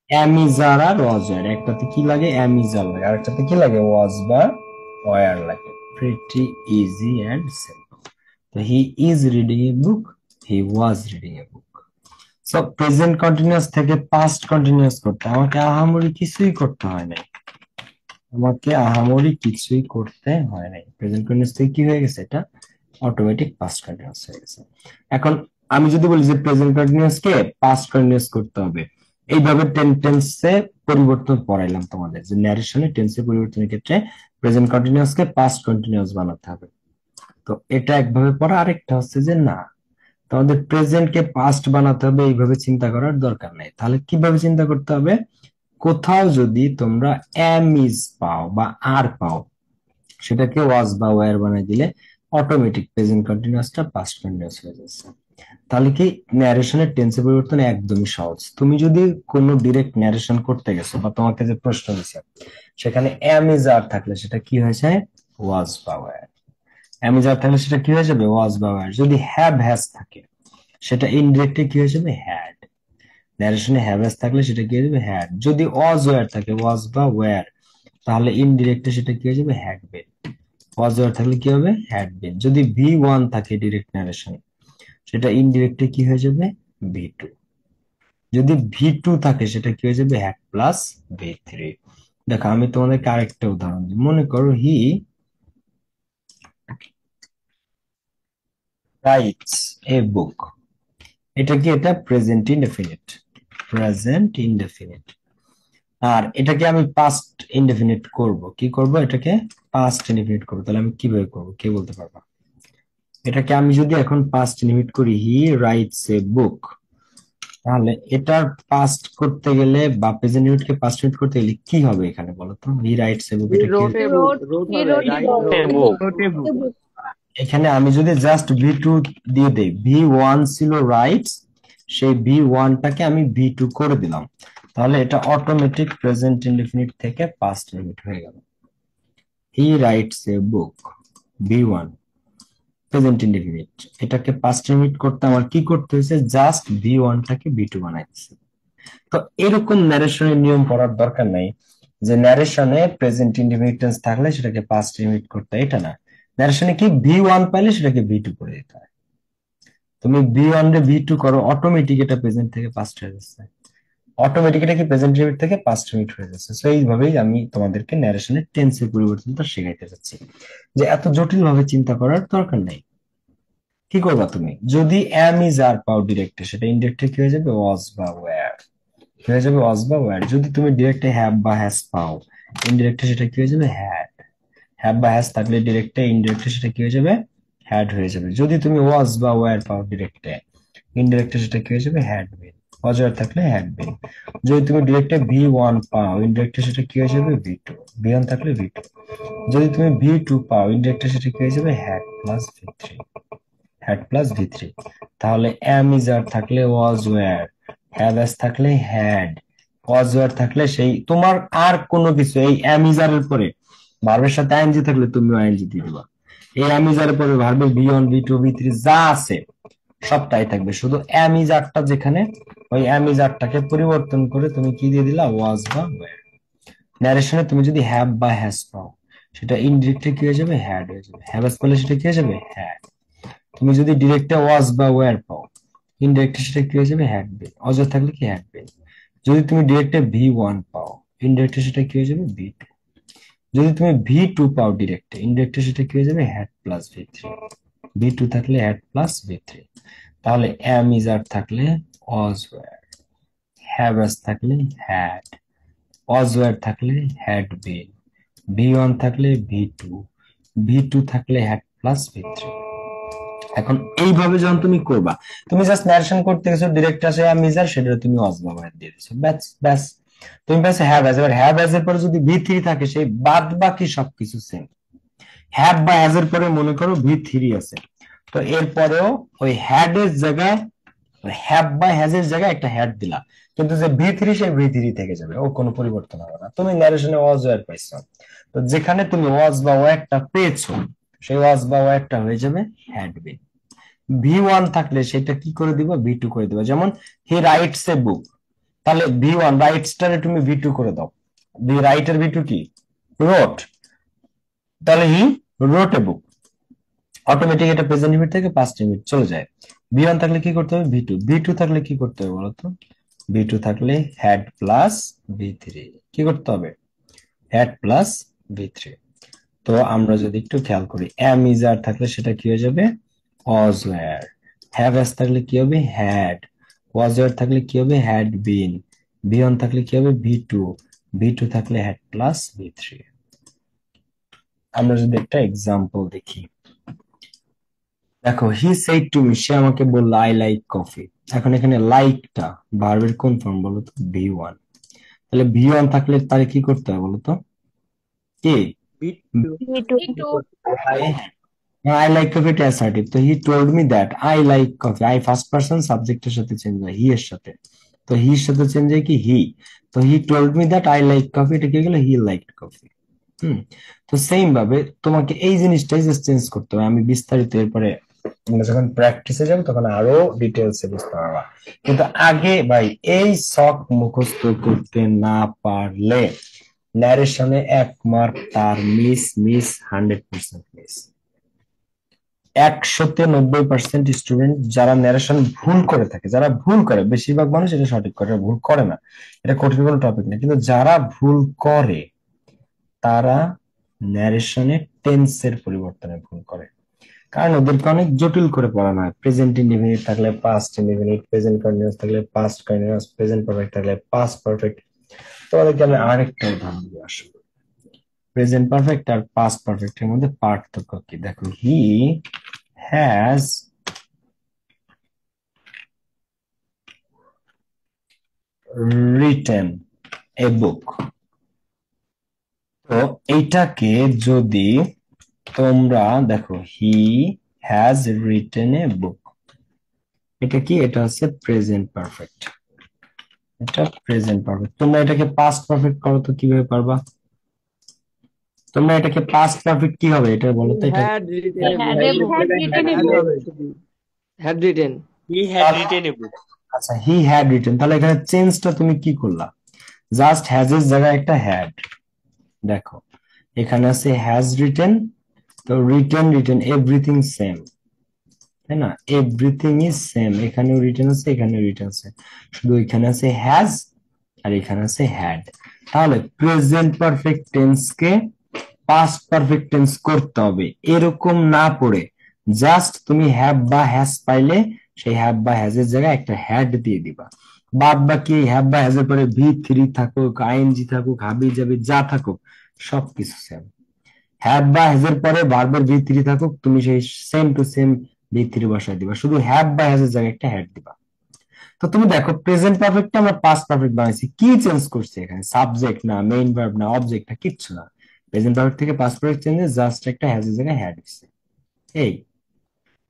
অ্যামিজার আর ওয়াজার, একটাতে কি লাগে? অ্যামিজার লাগে, আর একটাতে কি লাগে? ওয়াজ বা ওয়ার লাগে। Pretty easy and simple. তো he is reading a book, he was reading a book. So present continuous থেকে পাস্ট কন্টিনিউয়াস করতে আমাকে আহামরি কিছুই করতে হয় নাই, প্রেজেন্ট কন্টিনিউয়াস থেকে কি হয়ে গেছে? এটা অটোমেটিক পাস্ট কন্টিনিউয়াস হয়ে গেছে। এখন আমি যদি বলি যে প্রেজেন্ট কন্টিনিউয়াস কে পাস্ট কন্টিনিউয়াস করতে হবে, এইভাবে টেন্সে পরিবর্তন পড়াইলাম তোমাদের, যে ন্যারেশনে টেন্সের পরিবর্তনের ক্ষেত্রে প্রেজেন্ট কন্টিনিউয়াস কে পাস্ট কন্টিনিউয়াস বানাতে হবে। তো এটা একভাবে পড়া, আরেকটা হচ্ছে যে না, তোমাদের প্রেজেন্ট কে পাস্ট বানাতে হবে, এইভাবে চিন্তা করার দরকার নেই। তাহলে কিভাবে চিন্তা করতে হবে? কোথাও যদি তোমরা এম ইজ পাও বা আর পাও, সেটাকে ওয়াজ বা ওয়্যার বানাই দিলে অটোমেটিক প্রেজেন্ট কন্টিনিউয়াসটা পাস্ট কন্টিনিউয়াস হয়ে যাচ্ছে। তাহলে কি ন্যারেশনের টেন্সের পরিবর্তন একদমই সহজ। তুমি যদি কোনো ডিরেক্ট ন্যারেশন করতে গেছো বা তোমাকে যে প্রশ্ন দিছে সেখানে এম ইজ আর থাকলে সেটা কি হয়ে যায়? ওয়াজ বা ওয়্যার। এম ইজ আর থাকলে সেটা কি হয়ে যাবে? ওয়াজ বা ওয়্যার। যদি হ্যাভ হ্যাজ থাকে সেটা ইনডিরেক্টলি কি হয়ে যাবে? হ্যাড। ন্যারেশনে হ্যাভ হ্যাজ থাকলে সেটা কি হয়ে যাবে? হ্যাড। যদি ওয়াজ ওয়্যার থাকে, ওয়াজ বা ওয়্যার, তাহলে ইনডিরেক্টলি সেটা কি হয়ে যাবে? Had been. ওয়াজ ওয়্যার থাকলে কি হবে? Had been. যদি ভি ওয়ান থাকে ডিরেক্ট ন্যারেশন, সেটা ইনডিরেক্টলি কি হয়ে যাবে? V two. যদি ভি টু থাকে সেটা কি হয়ে যাবে? Had plus V three. দেখো আমি তোমাদেরকে আরেকটা উদাহরণ দিই। মনে করো হি রাইটস এ বুক, এটা কি? এটা প্রেজেন্ট ইনডেফিনিট, প্রেজেন্ট ইনডেফিনিট। আর এটাকে আমি পাস্ট ইনডেফিনিট করব, কি করব? এটাকে পাস্ট ইনডেফিনিট করব। তাহলে আমি কিভাবে করব, কে বলতে পারবা? এটাকে আমি যদি এখন পাস্ট ইনডেফিনিট করি, হি রাইটস এ বুক, তাহলে এটার পাস্ট করতে গেলে বা প্রেজেন্ট ইউনিটকে পাস্ট ইউনিট করতে গেলে কি হবে এখানে বলো তো? হি রাইটস এ বুক, এটা কি? রোট এ বুক, রোট হবে, রাইট রোট এ বুক। এখানে আমি যদি জাস্ট ভি টু দিয়ে দেই, ভি ওয়ান ছিল রাইটস, সেই ভি ওয়ানটাকে আমি ভি টু করে দিলাম, তাহলে এটা অটোমেটিক প্রেজেন্ট ইনডেফিনিট থেকে পাস্ট ইনডেফিনিট হয়ে গেল। He writes A book, V1 present indefinite. এটাকে পাস্ট ইনডিফিনিট করতে আমার কি করতে হয়েছে, জাস্ট V1 টাকে V2 বানাইতেছে। তো এরকম ন্যারেশনের নিয়ম পড়ার দরকার নাই যে ন্যারেশনে প্রেজেন্ট ইনডিফিনিট টেন্স থাকলে সেটাকে পাস্ট ইনডিফিনিট করতে হয়, এটা না। ন্যারেশনে কি V1 পাইলে সেটাকে V2 করে দিতে হয়। তুমি V1 রে V2 করো, অটোমেটিক এটা প্রেজেন্ট থেকে পাস্ট হয়ে যাচ্ছে, অটোমেটিক এটা কি প্রেজেন্ট ইনডিফিনিট থেকে পাস্ট ইনডিফিনিট হয়ে যাচ্ছে। সো এইভাবেই আমি তোমাদেরকে ন্যারেশনের টেন্সের পরিবর্তনটা শেখাইতে যাচ্ছি, যে এত জটিল ভাবে চিন্তা করার দরকার নাই। কি করবা তুমি, যদি এম ইজ আর পাও ডিরেক্টে, সেটা ইনডিরেক্টে কি হয়ে যাবে, ওয়াজ বা ওয়্যার, কি হয়ে যাবে, ওয়াজ বা ওয়্যার। যদি তুমি ডিরেক্টে হ্যাভ বা হ্যাজ পাও, ইনডিরেক্টে সেটা কি হয়ে যাবে, হ্যাড। হ্যাভ বা হ্যাজ থাকলে ডিরেক্টে, ইনডিরেক্টে সেটা কি হয়ে যাবে, হ্যাড হয়ে যাবে। যদি তুমি ওয়াজ বা ওয়্যার পাও ডিরেক্টে, ইনডিরেক্টে সেটা কি হয়ে যাবে, হ্যাড বিন। ওয়াজ ওয়্যার থাকলে হ্যাড বিন। যদি তুমি ডিরেক্টে V1 পাও, ইনডিরেক্টে সেটা কি হয়ে যাবে, V2। V1 থাকলে V2। যদি তুমি V2 পাও, ইনডিরেক্টে সেটা কি হয়ে যাবে, had plus V3। Had plus V3। তাহলে এম ইজ আর থাকলে ওয়াজ ওয়্যার, হ্যাভ এস থাকলে হ্যাড, ওয়াজ ওয়্যার থাকলে সেই তোমার আর কোনো কিছু, এই এম ইজ আর এর পরে ভার্বের সাথে আইএনজি থাকলে তুমি আইএনজি দিয়ে দিবা। এই এম ইজ আর এর পরে ভার্বের V1 V2 V3 যা আছে সবটাই থাকবে, শুধু এম ইজ আরটা যেখানে, ওই এম ইজ আরটাকে পরিবর্তন করে তুমি কি দিয়ে দিলা, ওয়াজ বা ওয়্যার। ন্যারেশনে তুমি যদি হ্যাভ বা হ্যাজ পাও, সেটা ইনডিরেক্টলি কি হয়ে যাবে, হ্যাড হয়ে যাবে। হ্যাভ এস পেলে সেটা কি হয়ে যাবে, হ্যাড। তুমি যদি ডিরেক্টে ওয়াজ বা ওয়্যার পাও, ইনডিরেক্টে সেটা কি হয়ে যাবে, হ্যাড বিন। অজার থাকলে কি, হ্যাড বিন। যদি তুমি ডিরেক্টে V1 পাও, ইনডিরেক্টে সেটা কি হয়ে যাবে, V2। যদি তুমি V2 পাও ডিরেক্টে, ইনডিরেক্টে সেটা কি হয়ে যাবে, হ্যাড প্লাস V3। V2 থাকলে হ্যাড প্লাস V3। তাহলে এম ইজ আর থাকলে ওয়াজ ওয়্যার, হ্যাভ এস থাকলে হ্যাড, ওয়াজ ওয়্যার থাকলে হ্যাড বিন, V1 থাকলে V2, V2 থাকলে হ্যাড প্লাস V3। এখন এইভাবে যখন তুমি করবা, তুমি জাস্ট ন্যারেশন করতে গেছো, ডিরেক্ট আসে মিজার, সেটা তুমি ওয়াজ বা ওয়্যার দিয়ে দিছো, ব্যাস ব্যাস। তুমি পাশে হ্যাভ অ্যাজ, এবার হ্যাভ অ্যাজ এর পরে যদি V3 থাকে, সেই বাদ বাকি সবকিছু সেম। হ্যাভ বা হ্যাজ এর পরে মনে করো V3 আছে, তো এরপরেও ওই হ্যাড এর জায়গায়, হ্যাভ বা হ্যাজ এর জায়গায় একটা হ্যাড দিলা, কিন্তু যে V3 সেই V3 থেকে যাবে, ও কোনো পরিবর্তন হবে না। তুমি ন্যারেশনে ওয়াজ ওয়্যার পাইছো, তো যেখানে তুমি ওয়াজ বা ওয়্যারটা পেয়েছো, সেই ওয়াজ বা ওয়্যারটা হয়ে যাবে হ্যাড বিন। V1 থাকলে সেটা কি করে দিবা, V2 করে দিবা। যেমন হি রাইটস এ বুক, তাহলে V1 রাইটসটারে তুমি V2 করে দাও। রাইটের V2 কি, রোট, তাহলে হি রোট এ বুক। অটোমেটিক এটা প্রেজেন্ট লিমিট থেকে পাস্ট লিমিট চলে যায়। V1 থাকলে কি করতে হবে, V2। V2 থাকলে কি করতে হবে বলতো, V2 থাকলে হ্যাড প্লাস V3। কি করতে হবে, হ্যাড প্লাস V3। তো আমরা যদি একটু খেয়াল করি, এম ইজ আর থাকলে সেটা কি হয়ে যাবে, ওয়াজ ওয়্যার। হ্যাভ এস থাকলে কি হবে, হ্যাড। ওয়াজ ওয়্যার থাকলে কি হবে, হ্যাড বিন। V1 থাকলে কি হবে, V2। V2 থাকলে হ্যাড প্লাস V3। আমরা যদি একটা এক্সাম্পল দেখি, দেখো হি সেড টু মি, সে আমাকে বললো আই লাইক কফি। এখন এখানে লাইকটা ভার্বের কোন ফর্ম বলো তো, V1। তাহলে V1 থাকলে তারে কি করতে হবে বলো তো, কি, B2 B2 I like coffee এটা assertive, তো he told me that I like coffee, I first person সাবজেক্টের সাথে চেঞ্জ হয়, হি এর সাথে, তো হি এর সাথে চেঞ্জ হয় কি, হি। তো he told me that I like coffee, এটা কি গেল, he liked coffee। হুম। তো সেম ভাবে তোমাকে এই জিনিসটাই জাস্ট চেঞ্জ করতে হবে। আমি বিস্তারিত এরপরে আমরা যখন প্র্যাকটিসে যাবো তখন আরো ডিটেলসে বুঝতে পারবা, কিন্তু আগে ভাই এই সক মুখস্থ করতে না পারলে ন্যারেশনে 1 মার্ক তার মিস, মিস 100% মিস। 100-তে 90% স্টুডেন্ট যারা ন্যারেশন ভুল করে থাকে, যারা ভুল করে, বেশিরভাগ মানুষ এটা সঠিক করে, ভুল করে না, এটা কঠিন কোনো টপিক না, কিন্তু যারা ভুল করে তারা ন্যারেশনে টেন্সের পরিবর্তনে ভুল করে, কারণ ওদেরকে অনেক জটিল করে পড়ানো হয়। প্রেজেন্ট ইনডিফিনিট থাকলে পাস্ট ইনডিফিনিট, প্রেজেন্ট কন্টিনিউয়াস থাকলে পাস্ট কন্টিনিউয়াস, প্রেজেন্ট পারফেক্ট থাকলে পাস্ট পারফেক্ট। তোমাদেরকে আমি আরেকটা উদাহরণ দিয়ে আসবো, প্রেজেন্ট পারফেক্ট আর পাস্ট পারফেক্ট এর মধ্যে পার্থক্য কি। দেখো হি হ্যাজ রিটেন এ বুক। তো এইটাকে যদি তোমরা দেখো, হি হ্যাজ রিটেন এ বুক, এটা কি, এটা হচ্ছে প্রেজেন্ট পারফেক্ট, এটা প্রেজেন্ট পারফেক্ট। তোমরা এটাকে পাস্ট পারফেক্ট করো তো কিভাবে পারবা, তোমরা এটাকে পাস্ট পারফেক্ট কি হবে এটা বলো তো? এটা had written He had written a book. Had He had written a book. আচ্ছা, হি হ্যাড রিটেন, তাহলে এখানে চেঞ্জটা তুমি কি করলা? জাস্ট হ্যাজ এর জায়গায় একটা হ্যাড। দেখো এখানে আছে হ্যাজ রিটেন, তো রিটেন রিটেন এভরিথিং সেম, তাই না? এভরিথিং ইজ সেম, এখানেও রিটেন আছে এখানেও রিটেন আছে, শুধু এখানে আছে হ্যাজ আর এখানে আছে হ্যাড। তাহলে প্রেজেন্ট পারফেক্ট টেন্স কে পাস্ট পারফেক্ট টেন্স করতে হবে, এরকম না পড়ে জাস্ট তুমি হ্যাভ বা হ্যাজ পাইলে সেই হ্যাভ বা হ্যাজ এর জায়গায় একটা হ্যাড দিয়ে দিবা। বাদ বাকি হ্যাভ বা হ্যাজ এর পরে ভি থ্রি থাকুক, আইএনজি থাকুক, হাবি জাবি যা থাকুক সবকিছু সেম। হ্যাভ বা হ্যাজ এর পরে ভার্বের ভি থ্রি থাকুক, তুমি সেই same to same V three বসায় দিবা, শুধু হ্যাভ বা হ্যাজ এর জায়গায় একটা হ্যাড দিবা। তো তুমি দেখো প্রেজেন্ট পারফেক্ট আমরা পাস্ট পারফেক্ট বানাইছি, কি চেঞ্জ করছে এখানে? সাবজেক্ট না, মেইন ভার্ব না, অবজেক্ট না, কিচ্ছু না। প্রেজেন্ট পারফেক্ট থেকে পাস্ট পারফেক্ট চেঞ্জে জাস্ট একটা হ্যাজ এর জায়গায় হ্যাড দিচ্ছে। এই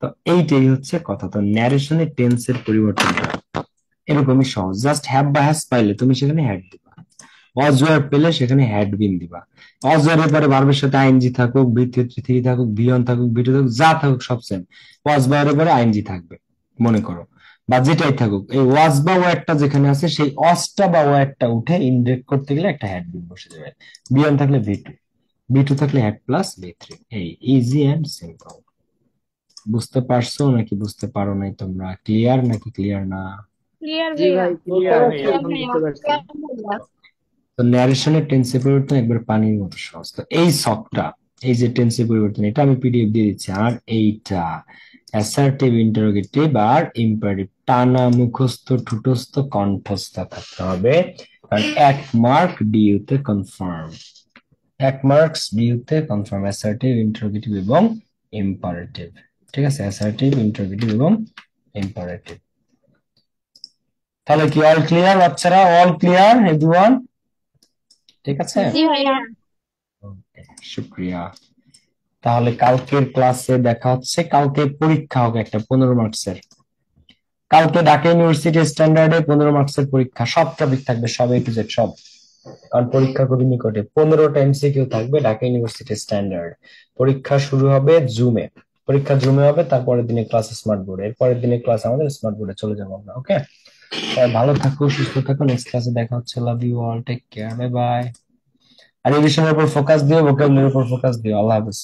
তো এইটাই হচ্ছে কথা। তো ন্যারেশনের টেন্সের পরিবর্তনটা এরকমই সহজ, জাস্ট হ্যাভ বা হ্যাজ পাইলে তুমি সেখানে হ্যাড দিবা, ওয়াজ ওয়্যার পেলে সেখানে হ্যাড বিন দিবা। ওয়াজ ওয়্যার এর পরে ভার্বের সাথে আইএনজি থাকুক, ভি থ্রি থাকুক, ভি ওয়ান থাকুক, ভি টু থাকুক, যা থাকুক সব সেম, ওয়াজ বা এর পরে আইএনজি থাকবে মনে করো, বা যেটাই থাকুক, এই ওয়াজ বা ওয়ার্ডটা যেখানে আছে সেই অসটা বা ওয়ার্ডটা উঠে ইনডেক্ট করতে গেলে একটা হ্যাড বিন বসে যাবে। ভি ওয়ান থাকলে ভি টু, ভি টু থাকলে হ্যাড প্লাস ভি থ্রি। এই ইজি এন্ড সিম্পল। বুঝতে পারছো নাকি বুঝতে পারো নাই? তোমরা ক্লিয়ার নাকি ক্লিয়ার না? Clear জি ভাই ভাইয়া। ক্লিয়ার, আমি Clear এখন ভাইয়া। বুঝতে পারছি। তো ন্যারেশনের টেন্সের পরিবর্তন একবার পানির মতো সহজ। তো এই শখটা, এই যে টেন্সের পরিবর্তন, এটা আমি পিডিএফ দিয়ে দিচ্ছি। আর এইটা অ্যাসার্টিভ, ইন্টারোগেটিভ আর ইম্পারেটিভ টানা মুখস্থ ঠুটস্থ কণ্ঠস্থ থাকতে হবে, কারণ 1 মার্ক ডিইউতে কনফার্ম, 1 মার্কস ডিইউতে কনফার্ম অ্যাসার্টিভ, ইন্টারোগেটিভ এবং ইম্পারেটিভ। ঠিক আছে, অ্যাসার্টিভ, ইন্টারোগেটিভ এবং ইম্পারেটিভ। তাহলে কি অল ক্লিয়ার বাচ্চারা? All clear everyone? ঠিক আছে, জি ভাইয়া। ওকে, শুক্রিয়া। তাহলে কালকের ক্লাসে দেখা হচ্ছে। কালকে পরীক্ষা হবে একটা 15 মার্কসের। কালকে ঢাকা ইউনিভার্সিটি স্ট্যান্ডার্ডে 15 মার্কসের পরীক্ষা, সব টপিক থাকবে, সব এ টু জেড সব। কারণ পরীক্ষা খুবই নিকটে, 15টা এমসিকিউ থাকবে ঢাকা ইউনিভার্সিটি স্ট্যান্ডার্ড। পরীক্ষা শুরু হবে জুমে, পরীক্ষা জুমে হবে, তারপরের দিনে ক্লাস স্মার্ট বোর্ডে, এরপরের দিনে ক্লাস আমাদের স্মার্ট বোর্ডে চলে যাবো আমরা। ওকে, ভালো থাকো, সুস্থ থাকো, নেক্সট ক্লাসে দেখা হচ্ছে। Love you all, take care, bye bye. আর রিভিশনের উপর ফোকাস দিও, ভোকাবুলারির উপর ফোকাস দিও। আল্লাহ হাফেজ।